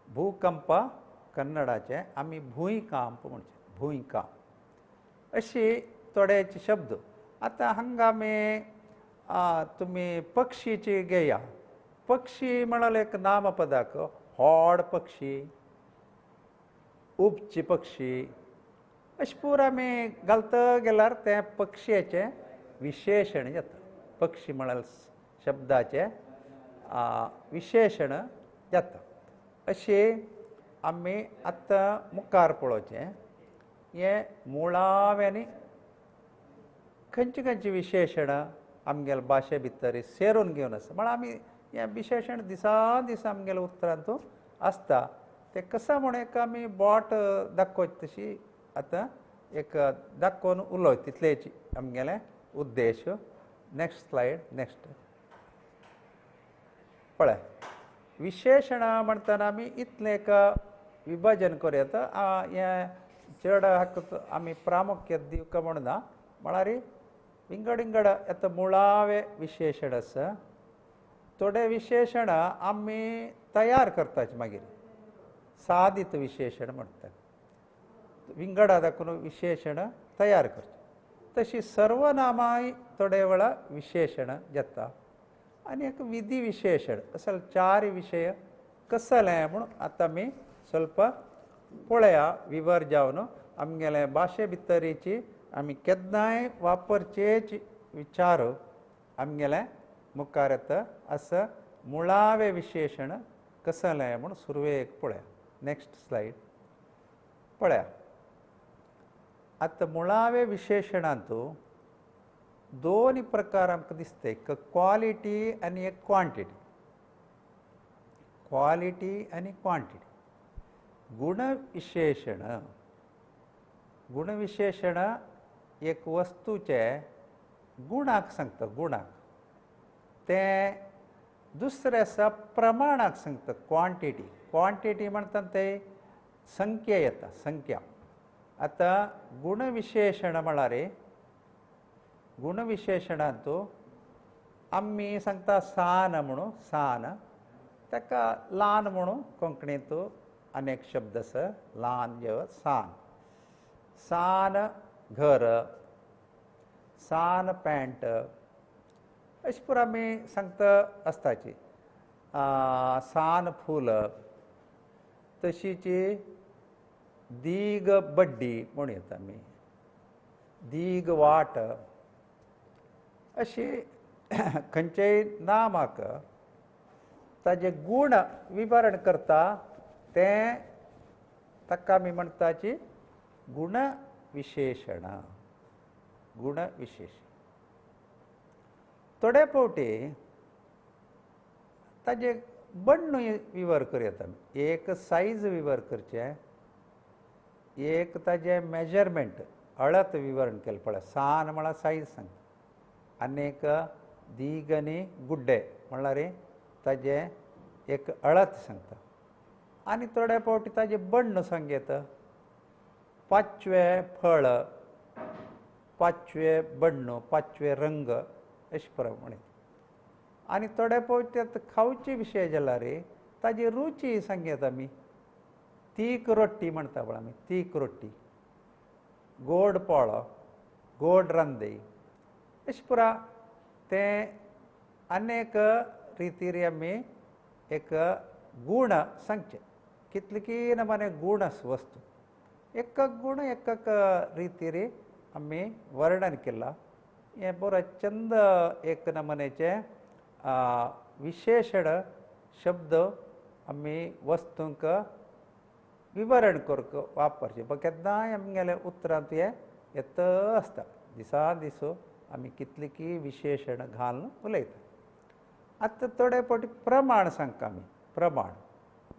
भूकंप कन्नडाचे आमी भूंयकांप म्हणचे भूंयकांप अशी थोडेचे शब्द आतां हांगा आमी तुमी पक्षीची घेया पक्षी म्हणाल एक नामपदाक होड पक्षी उपची पक्षी अशें पूर आमी घालता गेल्यार तें पक्षयाचें विशेशण जाता पक्षी म्हळ्यार शब्दाचें विशेशण जाता अशें आमी आतां मुखार पळोवचें हें मुळाव्यांनी खंयची विशेशण आमगेले भाशे भितर सेरून घेवन आसा म्हळ्यार आमी हें विशेशण दिसा दिसा आमगेल्या उतरांतू आसता तें कसा म्हूण एक आमी बोट दाखोवचें तशी आतां एक दाखोवन उलोवचें तितलेच आमगेलें उद्देश नेक्स्ट स्लायड नेक्स्ट पळय विशेशणां म्हणटना आमी इतलें एक विभाजन करूं हें चड हाका आमी प्रामुख्य दिवंक म्हणना म्हळ्यार विंगड विंगड येता मुळावे विशेशण आसा थोडे विशेशण आमी तयार करताचे मागीर सादीत विशेशण म्हणटात विंगडा दाखोवन विशेशण तयार करचे तशी सर्वनामाय थोडे वेळा विशेशण जाता आनी एक विधी विशेशण असल चार विशय कसले म्हूण आतां आमी स्वल्प पळया विवर जावन आमगेले भाशे भितरीची आमी केन्नाय वापरचेच विचार आमगेले मुखार येता असं मुळावे विशेशण कसले म्हूण सुरवेक पळया नेक्स्ट स्लायड पळया आतां मुळावे विशेशणांतू दोन प्रकार आमकां दिसता एक क्वालिटी आनी एक क्वांटिटी गुणविशेशण एक वस्तूचे गुणाक सांगता गुणाक ते दुसरे आसा प्रमाणाक सांगता क्वांटिटी म्हणटा ते संख्या येता संख्या आतां गुणविशेशण म्हळ्यार गुणविशेशणांतू आमी सांगता सान म्हणून सान ताका ल्हान म्हणून कोंकणींतू अनेक शब्द आसा ल्हान जे सान सान घर सान पॅन्ट अशें पुरो आमी सांगता आसताची सान फूल तशीची दीग बड्डी म्हूण येता आमी दीग वाट अशी खंयचेय नामाक ताजे गूण विवरण करता तें ताका आमी म्हणटाची गुणविशेशण थोडे फावटी ताजे बण्ण विवर करया आमी एक सायज विवर करचे एक ताजे मेजरमेंट अळत विवरण केलें पळय सान म्हळ्यार सायज सांगता आनीक दीग आनी गुड्डे म्हळ्यार ताजे एक अळत सांगता आनी थोडे फावटी ताजे बण्ण सांगता पांचवे फळ पांचवे बण्ण पांचवे रंग अशे प्रमाणे आनी थोडे फावटी खावचे विशय जाल्यार ताजी रुची सांगता आमी तीक रोट्टी म्हणटा पळय आमी तीक रोट्टी गोड पोळो गोड रंदे अशें पुरा ते अनेक रितीर आमी एक गूण सांगचे कितले की नमने गूण आसा वस्तू एक गूण एक रितीर आमी वर्णन केला हे बरो चंद एक नमनेचे विशेषण शब्द आमी वस्तूंक विवरण करूंक वापरचे केन्नाय आमगेले उतरांत हे येत आसता दिसा दिसो आमी कितले की विशेषण घालून उलयता आतां थोडे फावटी प्रमाण सांगता आमी प्रमाण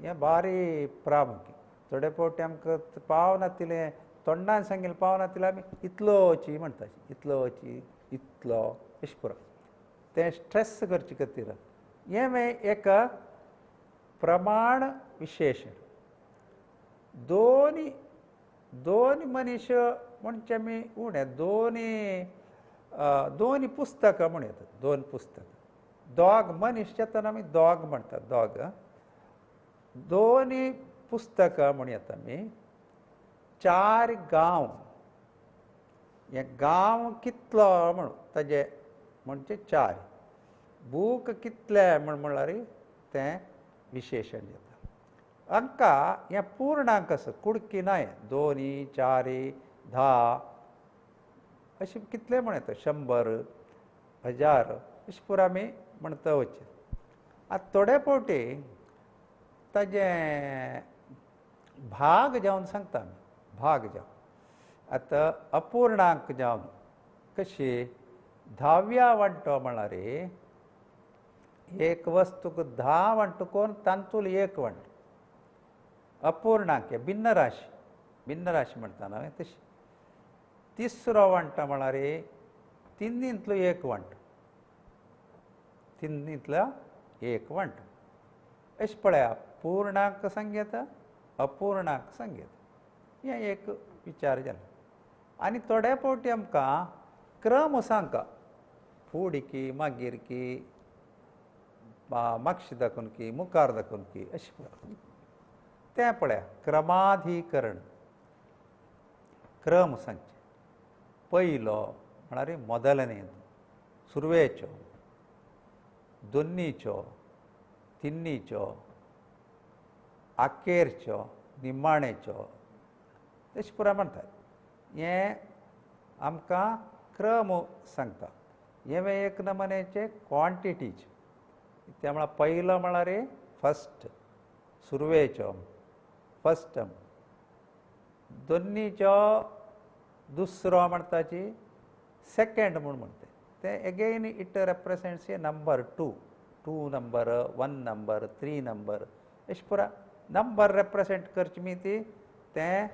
हें भारी प्रामुख्य थोडे फावटी आमकां पावना तितलें तोंडान सांगिल्लें पावना तितलें आमी इतलोची म्हणटा इतलोची इतलो अशें पुरो तें स्ट्रेस करचे खातीर हें मागीर एक प्रमाण विशेशण दोन मनीस म्हणजे आमी उणे दोनी पुस्तकां म्हण येता दोन पुस्तकां दोग मनीस जेतना आमी दोग म्हणटा दोग दोनी पुस्तकां म्हण येता आमी चार गांव हे गांव कितलो म्हण ताजे म्हणजे चार बूक कितले म्हळ्यार तें विशेशण येता अंका हे पूर्णांक आसा कुडकी न्हय 2 4 10 अशें कितले म्हण येता 100 1000 अशें पुरो आमी म्हणटा वचचे आतां थोडे फावटी ताजे भाग जावन सांगता आमी भाग जावन आतां अपूर्णांक जावन कशी 10व्या वांटो म्हळ्यार एक वस्तूक 10 वांटो करून तांतूंत एक वांटो अपूर्णांक भिन्न राशी म्हणटा न्हय तशी तिसरो वांटो म्हळ्यार तिनींतलो एक वांटो तिनींतलो एक वांटो अशें पळया पूर्णांक संगीत अपूर्णांक संगीत हें एक विचार जाला आनी थोडे फावटी आमकां क्रम सांगता फुडें की मागीर की मागशें दाखोवन की मुखार दाखोवन की अशें पळय तें पळया क्रमाधिकरण क्रम सांगचे पयलो म्हळ्यार मोदलने सुरवेचो दोनीचो तिन्नीचो आखेरचो निमाणेचो तशें पुरो म्हणटात हें आमकां क्रम सांगता हे एक नमनेचे क्वॉन्टिटीज ते म्हळ्यार पयलो म्हळ्यार फस्ट सुरवेचो फस्ट दोनीचो दुसरो म्हणटाची सेकंड म्हूण म्हणटा ते again it represents A number 2 number 1 number 3 number अशें पुरो नंबर रेप्रेजेंट करचे मी ती तें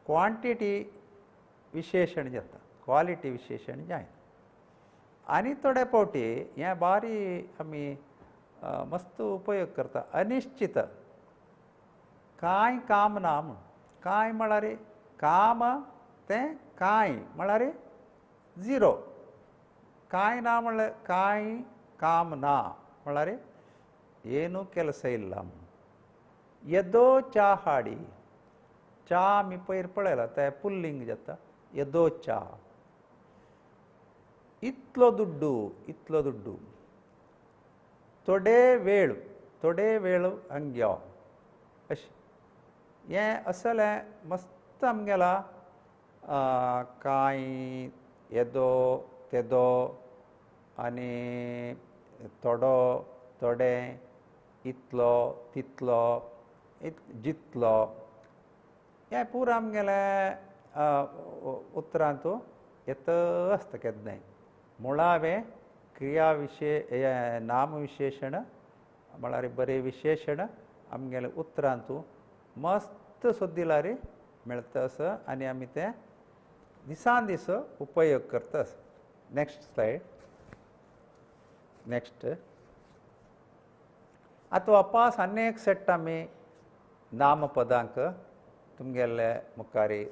क्वॉन्टिटी विशेशण जाता क्वॉलिटी विशेशण जायना आनी थोडे फावटी हें भारी आमी मस्त उपयोग करता अनिश्चित कांय काम ना म्हूण कांय म्हळ्यार काम तें कांय म्हळ्यार 0 कांय ना म्हळ्यार कांय काम ना म्हळ्यार ಏನೂ ಕೆಲಸ ಇಲ್ಲ येदो चा हाडी चा आमी पयर पळयला ते पुल्लिंग जाता येदो चा इतलो दुड्डू थोडे वेळ हंग्यो अशें हें असलें मस्त आमगेला कांय येदो तेदो आनी थोडो थोडे इतलो तितलो जितलो हें पुरो आमगेले उतरांत येत आसता केन्नाय मुळावें क्रिया नाम विशेशण म्हळ्यार बरें विशेशण आमगेले उतरांत मस्त सोदिल्यार मेळटा आसा आनी आमी तें दिसान दीस उपयोग करता आसा नेक्स्ट स्लायड नेक्स्ट आतां वापस अनेक सेट आमी नामपदांक तुमगेले मुखारी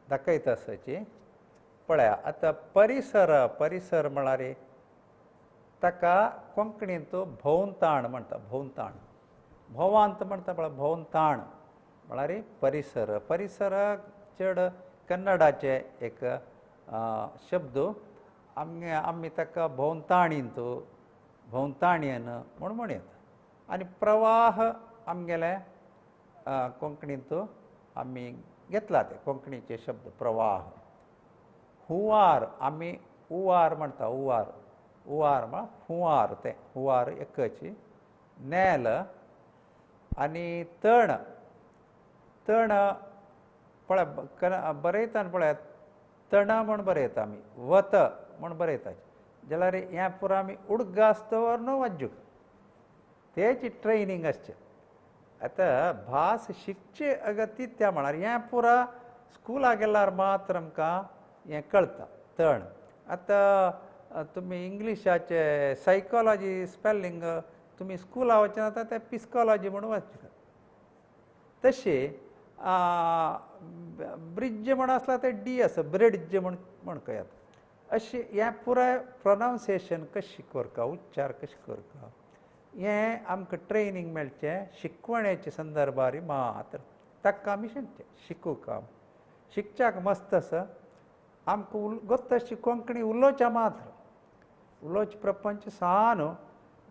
दाखयता आसाची पळया आतां परिसर म्हळ्यार ताका कोंकणींत भोंवताण म्हणटा भोंवताण भोवांत म्हणटा म्हळ्यार भोवताण म्हळ्यार परिसर परिसर चड कन्नडाचे एक शब्द आमी ताका भोवताणींत भोवताणयन म्हूण म्हणयता आनी प्रवाह आमगेले कोंकणींत आमी घेतला ते कोंकणीचे शब्द प्रवाह हुंवार आमी उवार म्हणटा उवार उवार म्हळ्यार हुंवार ते हुंवार एकच नेल आनी तण तण पळय बरयता पळय तण म्हूण बरयता आमी वत म्हूण बरयता जाल्यार हें पुरो आमी उडगां आसतवर न्हू वाजूक तेची ट्रेनिंग आसचें आतां भास शिकचे अगत्य म्हळ्यार हें पुरो स्कुलाक गेल्यार मात्र आमकां हें कळटा तण आतां तुमी इंग्लिशाचे सायकॉलॉजी स्पेलिंग तुमी स्कुला वचना आतां तें पिस्कॉलॉजी म्हणून वाचता तशें ब्रिड्ज म्हण आसला ते डी आसा ब्रिड्ज म्हण कयात अशें हें पुराय प्रोनावन्सिएशन कशें करता उच्चार कशें करता हें आमकां ट्रेनिंग मेळचें शिकवणेच्या संदर्भार मात्र ताका आमी शिकूंक शिकच्याक मस्त आसा आमकां गोत्त अशी कोंकणी उलोवच्या मात्र उलोवचें प्रपंच सा न्हू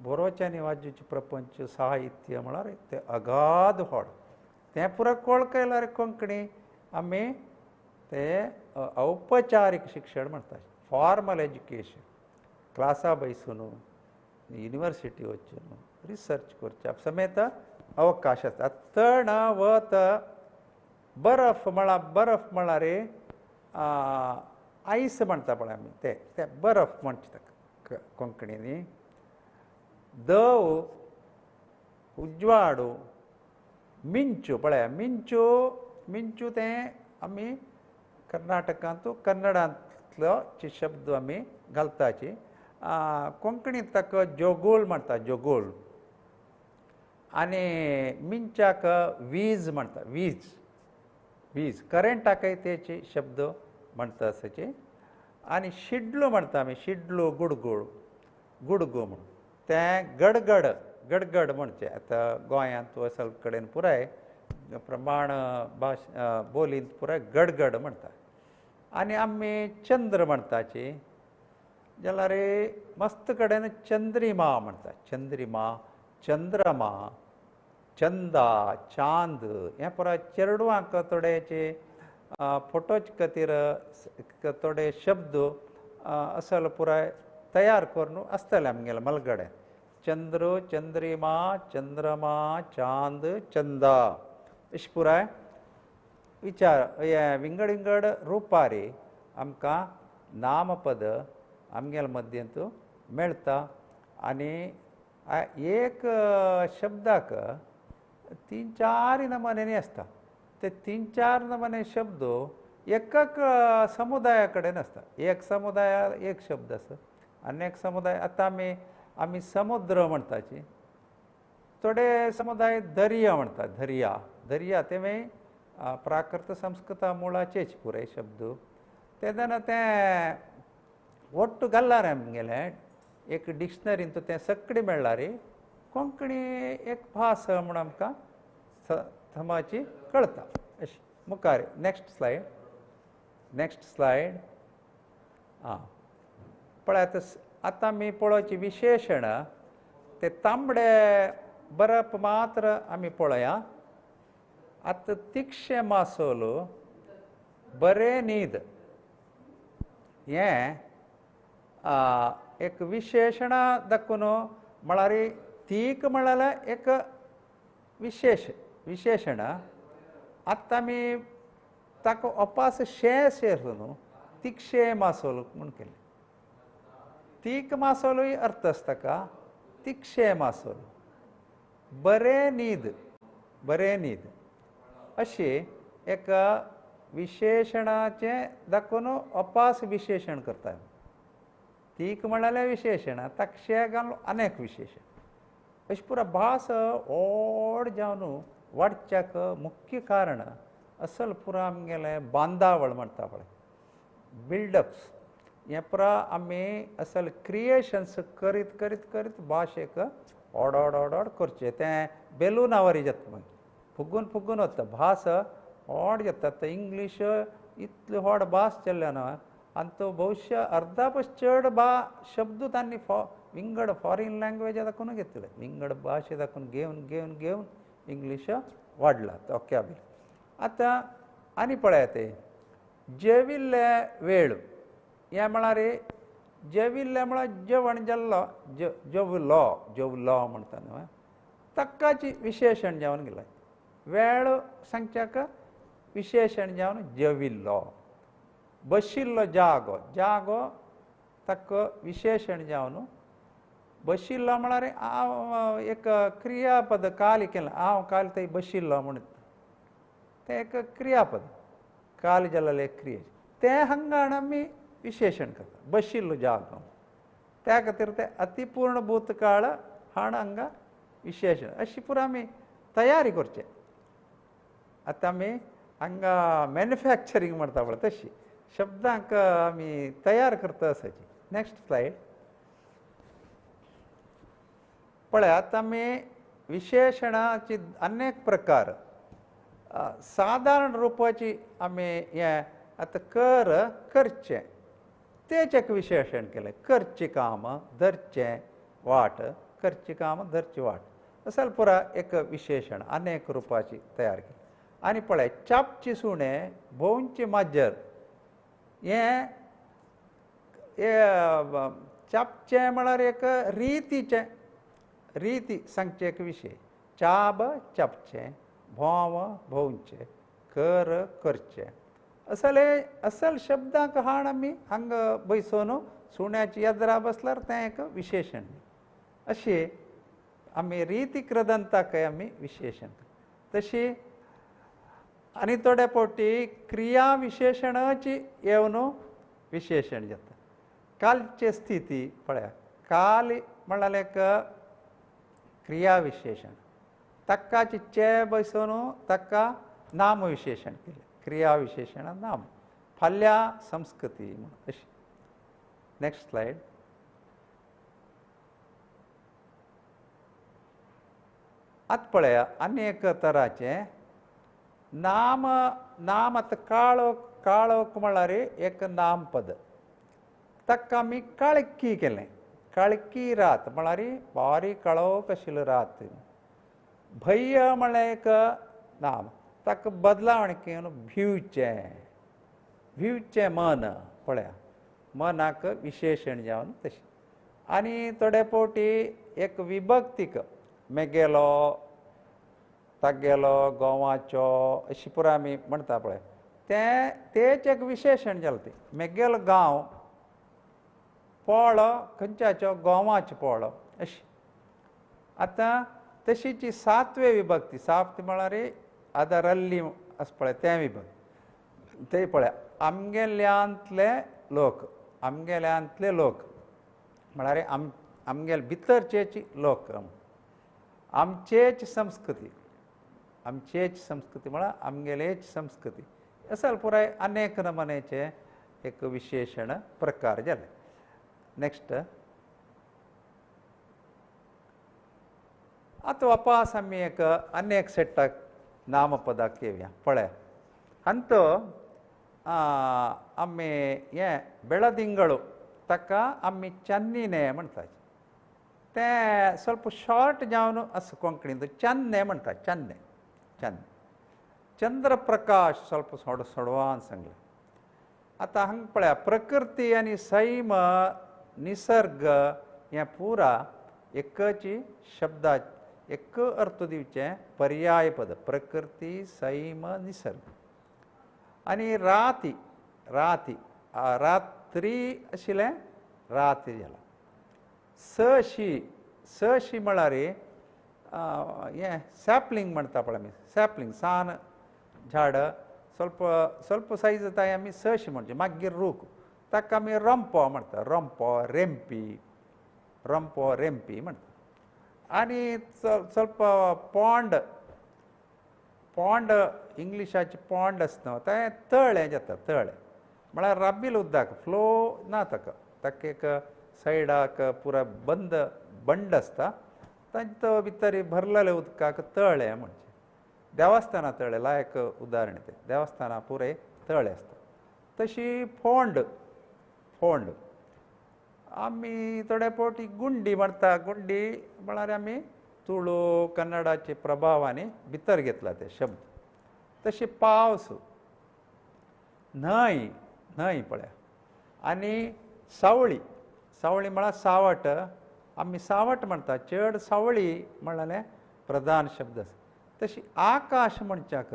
बरोवचें आनी वाजोवचें प्रपंच साहित्य म्हळ्यार तें अगाध व्हड तें पुरो कळकयल्यार कोंकणी आमी तें औपचारीक शिक्षण म्हणटा फॉर्मल एज्युकेशन क्लासा बसून युनिवर्सिटी वचून रिसर्च करचे समेत अवकाश आसता तण वत बर्फ म्हळ्यार आयस म्हणटा पळय आमी ते बर्फ म्हणटा ताका कोंकणीनी दव उजवाडू मिंचू पळय मिंचू तें आमी कर्नाटकांत कन्नडांतलो शब्द आमी घालताची कोंकणींत ताका जोगूळ म्हणटा जोगूळ आनी मिंचाक वीज म्हणटा वीज करंटाकय तेचे शब्द म्हणटा तशें आनी शिडलू म्हणटा आमी शिडलू गुडगू म्हणून तें गडगड म्हणचें आतां गोंयांत वसल कडेन पुराय प्रमाण बोलींत पुराय गडगड म्हणटा आनी आमी चंद्र म्हणटाची जाल्यार मस्त कडेन चंद्रिमा म्हणटा चंद्रमा चंदा चांद हें पुराय चेडवांक थोडेचे फोटोचे खातीर थोडे शब्द असल पुराय तयार करून आसतले आमगेले मलगडे चंद्र चंद्रिमा चंद्रमा चांद चंदा अशें पुराय विचार हे विंगड रुपारी आमकां नामपद आमगेल्या मध्यंत मेळटा आनी एक शब्दाक 3-4 नमुन्यांनी आसता ते 3-4 नमुने शब्द एकक समुदाया कडेन आसता एक समुदाया एक शब्द आसा आनी एक समुदाय आतां आमी समुद्र म्हणटाची थोडे समुदाय दर्या म्हणटा दर्या ते प्राकृत संस्कृत मुळाचेच पुराय शब्द तेन्ना तें ಒಟ್ಟು घाल्ल्यार आमगेले एक डिक्शनरींत तें सगळें मेळ्ळार कोंकणी एक भास म्हूण आमकां थमाची कळटा अशी मुखार नेक्स्ट स्लायड पळय आतां आमी पळोवची विशेशण ते तांबडे बरप मात्र आमी पळया आतां तिक्षे मासोल बरें न्हीद हें एक विशेशण दाखून म्हळ्यार तीक म्हळ्यार एक विशेशण आतां आमी ताका अपास न्हू तिक्षे मासोल म्हूण केलें तीक मासोलूय अर्थ आसता ताका तिक्षे मासोल बरें न्हीद अशी एक विशेशणाचें दाखून अपास विशेशण करता तीक म्हळ्यार विशेशण ताक्षे घालून अनेक विशेशण अशें पुरो भास व्हड जावन वाडच्याक मुख्य कारण असल पुरो आमगेले बांदावळ म्हणटा पळय बिल्डअप्स हें पुरो आमी असल क्रिएशन्स करीत भाशेक ओड करचें तें बेलूनावरी जाता मागीर फुगून फुगून वता भास व्हड जाता आतां इंग्लीश इतली व्हड भास चल्ल्या न्हय आनी तो भविश्य अर्धा पस चड शब्द तांणी विंगड फॉरेन लँग्वेज दाखोवन घेतले विंगड भाशे दाखोवन घेवन घेवन घेवन इंग्लीश वाडला ओक्याबील आतां आनी पळयात ते जेविल्ले वेळ हें म्हळ्यार जेविल्ले म्हळ्यार जेवण जाल्लो जेवलो म्हणटा न्हय ताकाची विशेशण जावन गेलें वेळ सांगच्याक विशेशण जावन जेविल्लो बशिल्लो जागो ताका विशेशण जावन बशिल्लो म्हळ्यार हांव एक क्रियापद काल केलें हांव काल थंय बशिल्लो म्हणून तें एक क्रियापद काल जाल्लें एक क्रिये तें हांगा आमी विशेशण करता बशिल्लो जागो त्या खातीर तें अतिपूर्ण भूतकाळ हांगा विशेशण अशी पुरो आमी तयारी करचें आतां आमी हांगा मॅन्युफॅक्चरींग म्हणटा पळय तशी शब्दांक आमी तयार करता आसाची नेक्स्ट स्लायड पळयात आमी विशेशणाची अनेक प्रकार साधारण रुपाची आमी हें आतां करचें तेचें एक विशेशण केलें करचें काम धरचें वाट करचें काम धरची वाट असल पुरा एक विशेशण अनेक रुपाची तयार केली आनी पळय चापची सुणें भोंवची माजर हें चापचें म्हळ्यार एक रिती सांगचे एक विशय चाब चापचें भोंव भोंवचें करचें असल शब्दांक हाण आमी हांगा बैसोन सुण्याची येद्रा बसल्यार तें एक विशेशण अशी आमी रिती कृदंताकय आमी विशेशण तशी आनी थोड्या फावटी क्रिया विशेशणाची येवन विशेशण जाता कालचे स्थिती पळया काल म्हळ्यार एक क्रिया विशेशण ताकाची चे बसोन ताका नाम विशेशण केलें क्रिया विशेशण नाम फाल्या संस्कृती म्हणून अशी नेक्स्ट स्लायड आतां पळया आनी एक तराचे नाम आतां काळोख म्हळ्यार एक नामपद ताका आमी काळकी केलें काळकी रात म्हळ्यार बारीक काळोख आशिल्लो रात भय्य म्हळ्यार एक नाम ताका बदलावण केवन भिवचें मन पळया मनाक विशेशण जावन तशी आनी थोडे फावटी एक विभक्तीक मेगेलो तागेलो गोवाचो अशी पुरो आमी म्हणटा पळय तेच एक विशेशण जालें तें मेगेलो गांव पोळो खंयच्याचो गोवाचो पोळो अशी आतां तशीची सातवे विभक्ती सात म्हळ्यार आदारल्ली आसा पळय तें विभक्ती थंय पळय आमगेल्यांतले लोक म्हळ्यार आमगेले भितरचेच लोक आमचेच संस्कृती म्हळ्यार आमगेलेच संस्कृती असल पुराय अनेक नमनेचे एक विशेशण प्रकार जाले नेक्स्ट आतां वापस आमी एक अनेक सेटाक नामपदाक येवया पळय अंतो आमी हें बेळदिंगळू ताका आमी चन्निने म्हणटात तें ಸ್ವಲ್ಪ शॉर्ट जावन आसा कोंकणींत चन्ने म्हणटा चन्ने चंद्रप्रकाश ಸ್ವಲ್ಪ सोडवान सांगलें आतां हांगा पळया प्रकृती आनी सैम निसर्ग हें पुरा एकची शब्दा एक अर्थ दिवचें पर्याय पद प्रकृती सैम निसर्ग आनी राती रात्री आशिल्लें राती जाला सशी म्हळ्यार हें सॅपलिंग म्हणटा पळय आमी सॅपलिंग सान झाड ಸ್ವಲ್ಪ सायज जाता आमी सशी म्हणचे मागीर रूख ताका आमी रंपो म्हणटा रंपो रेंपी म्हणटा आनी ಸ್ವಲ್ಪ पॉंड इंग्लिशाचे पॉंड आसता तें तळें जाता तळें म्हळ्यार राबिल उदक फ्लो ना ताका एक सायडाक पुरो बंड आसता तांचो भितर भरलेले उदकाक तळे म्हणचे देवस्थाना तळे लायक उदाहरण ते देवस्थाना पुरे तळे आसता तशी फोंड फोंड आमी थोडे फावटी गुंडी म्हणटा गुंडी म्हळ्यार आमी तुळू कन्नडाचे प्रभावांनी भितर घेतला ते शब्द तशी पावस न्हंय न्हंय पळया आनी सावळी सावळी म्हळ्यार सावट आमी सावट म्हणटा चड सावळी म्हणलें प्रधान शब्द आसा तशी आकाश म्हणच्याक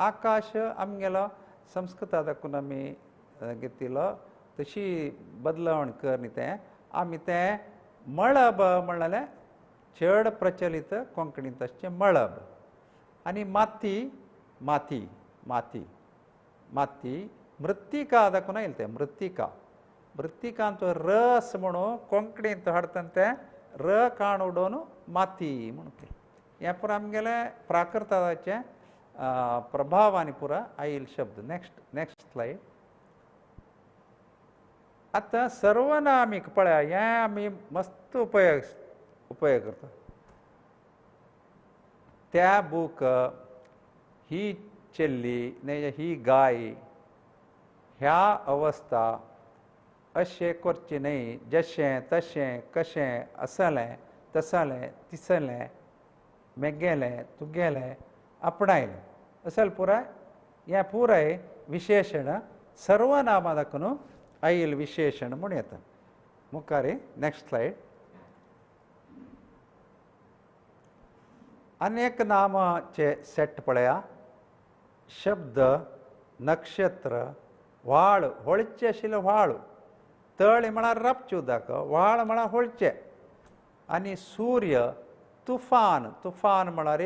आकाश आमगेलो संस्कृता दाखून आमी घेतिल्लो तशी बदलावण कर न्ही तें आमी तें मळब म्हणलें चड प्रचलीत कोंकणींत आसचें मळब आनी माती माती माती माती मृत्तिका दाखून येयलें तें मृत्तिका मृत्तिकांचो रस म्हणून कोंकणींत हाडटना तें र काण उडोवन माती म्हणून केलें हें पुरो आमगेलें प्राकृताचे प्रभावांनी पुरो आयिल्ले शब्द नेक्स्ट स्लायड आतां सर्वनामीक पळया हें आमी मस्त उपयोग करता त्या बूक ही चेल्ली न्हय ही गाय ह्या अवस्था अशें करचें न्हय जशें तशें कशें असलें तसलें तिसलें मेगेलें तुगेलें आपणायलें असल पुराय हें पुराय विशेशण सर्वनामा दाखून आयिल्लें विशेशण म्हूण येता मुखार नेक्स्ट स्लायड अनेक नामाचे सेट पळया शब्द नक्षत्र व्हाळ होळचे आशिल्ले व्हाळ तळी म्हळ्यार रपचें उदक व्हाळ म्हळ्यार होळचें आनी सूर्य तुफान तुफान म्हळ्यार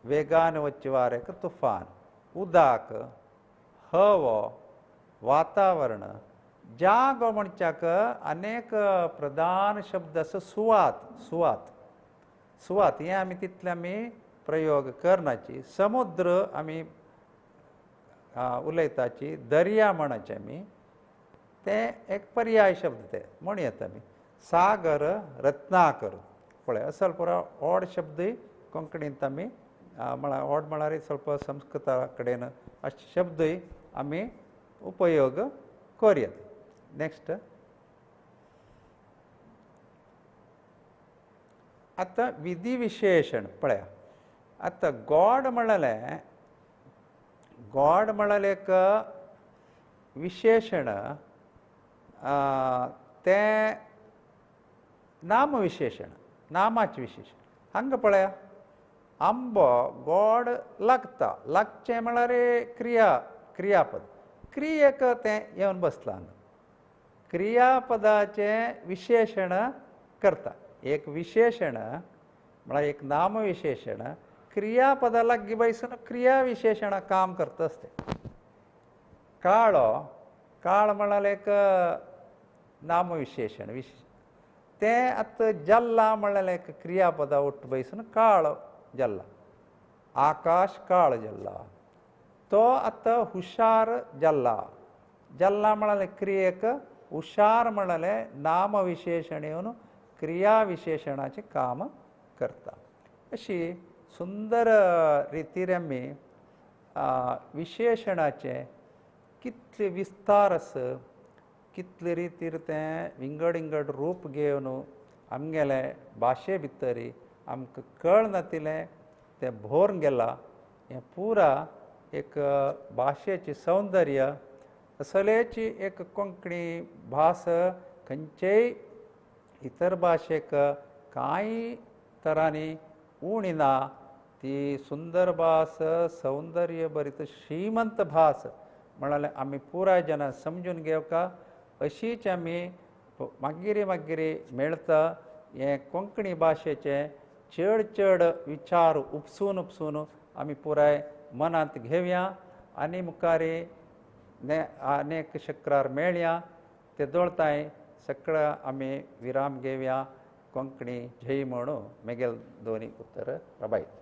वेगान वच्चे वारेक तुफान उदक हवो वातावरण जागो म्हणच्याक अनेक प्रधान शब्द आसा सुवात सुवात सुवात हें आमी तितले आमी प्रयोग करनाची समुद्र आमी उलयताची दर्या म्हणचे आमी ते एक पर्याय शब्द ते म्हण येता आमी सागर रत्नाकर पळय असल पुरो ओड शब्दय कोंकणींत आमी म्हळ्यार ओड म्हळ्यार स्वल्प संस्कृता कडेन अशे शब्दय आमी उपयोग करयात नेक्स्ट आतां विधी विशेशण पळया आतां गॉड म्हळ्यार एक विशेशण तें नामविशेशण नामाचें विशेशण हांगा पळया आंबो गॉड लागता लागचें म्हळ्यार क्रियापद क्रियेक तें येवन बसलां हांगा क्रियापदाचें विशेशण करता एक विशेशण म्हळ्यार एक नामविशेशण क्रियापदा लागीं बसून क्रिया विशेशण काम करता आसता काळो काळ म्हळ्यार एक नामविशेशण तें आतां जल्ला म्हळ्यार एक क्रियापदा उठ बसून काळ जल्ला आकाश काळ जल्ला तो आतां हुशार जल्ला जल्ला म्हळ्यार क्रियेक हुशार म्हळ्यार नामविशेशण येवन क्रिया विशेशणाचें काम करता अशी सुंदर रितीन आमी विशेशणाचें कितले विस्तार आसा कितले रितीर तें विंगड विंगड रूप घेवन आमगेले भाशे भितर आमकां कळ नातिलें तें भोरून गेलां हें पुरा एक भाशेचें सौंदर्य असलेची एक कोंकणी भास खंयचेय इतर भाशेक कांय तरांनी उणी ना ती सुंदर भास सौंदर्य भरीत श्रीमंत भास म्हणाले आमी पुराय जनां समजून घेवका अशीच आमी मागीर मेळता हे कोंकणी भाशेचे चड चड विचार उपसून आमी पुराय मनांत घेवया आनी मुखारी अनेक शुक्रार मेळया ते दोळताय सगळ्या आमी विराम घेवया कोंकणी जय म्हणून मेगेल दोनी उत्तर रबायत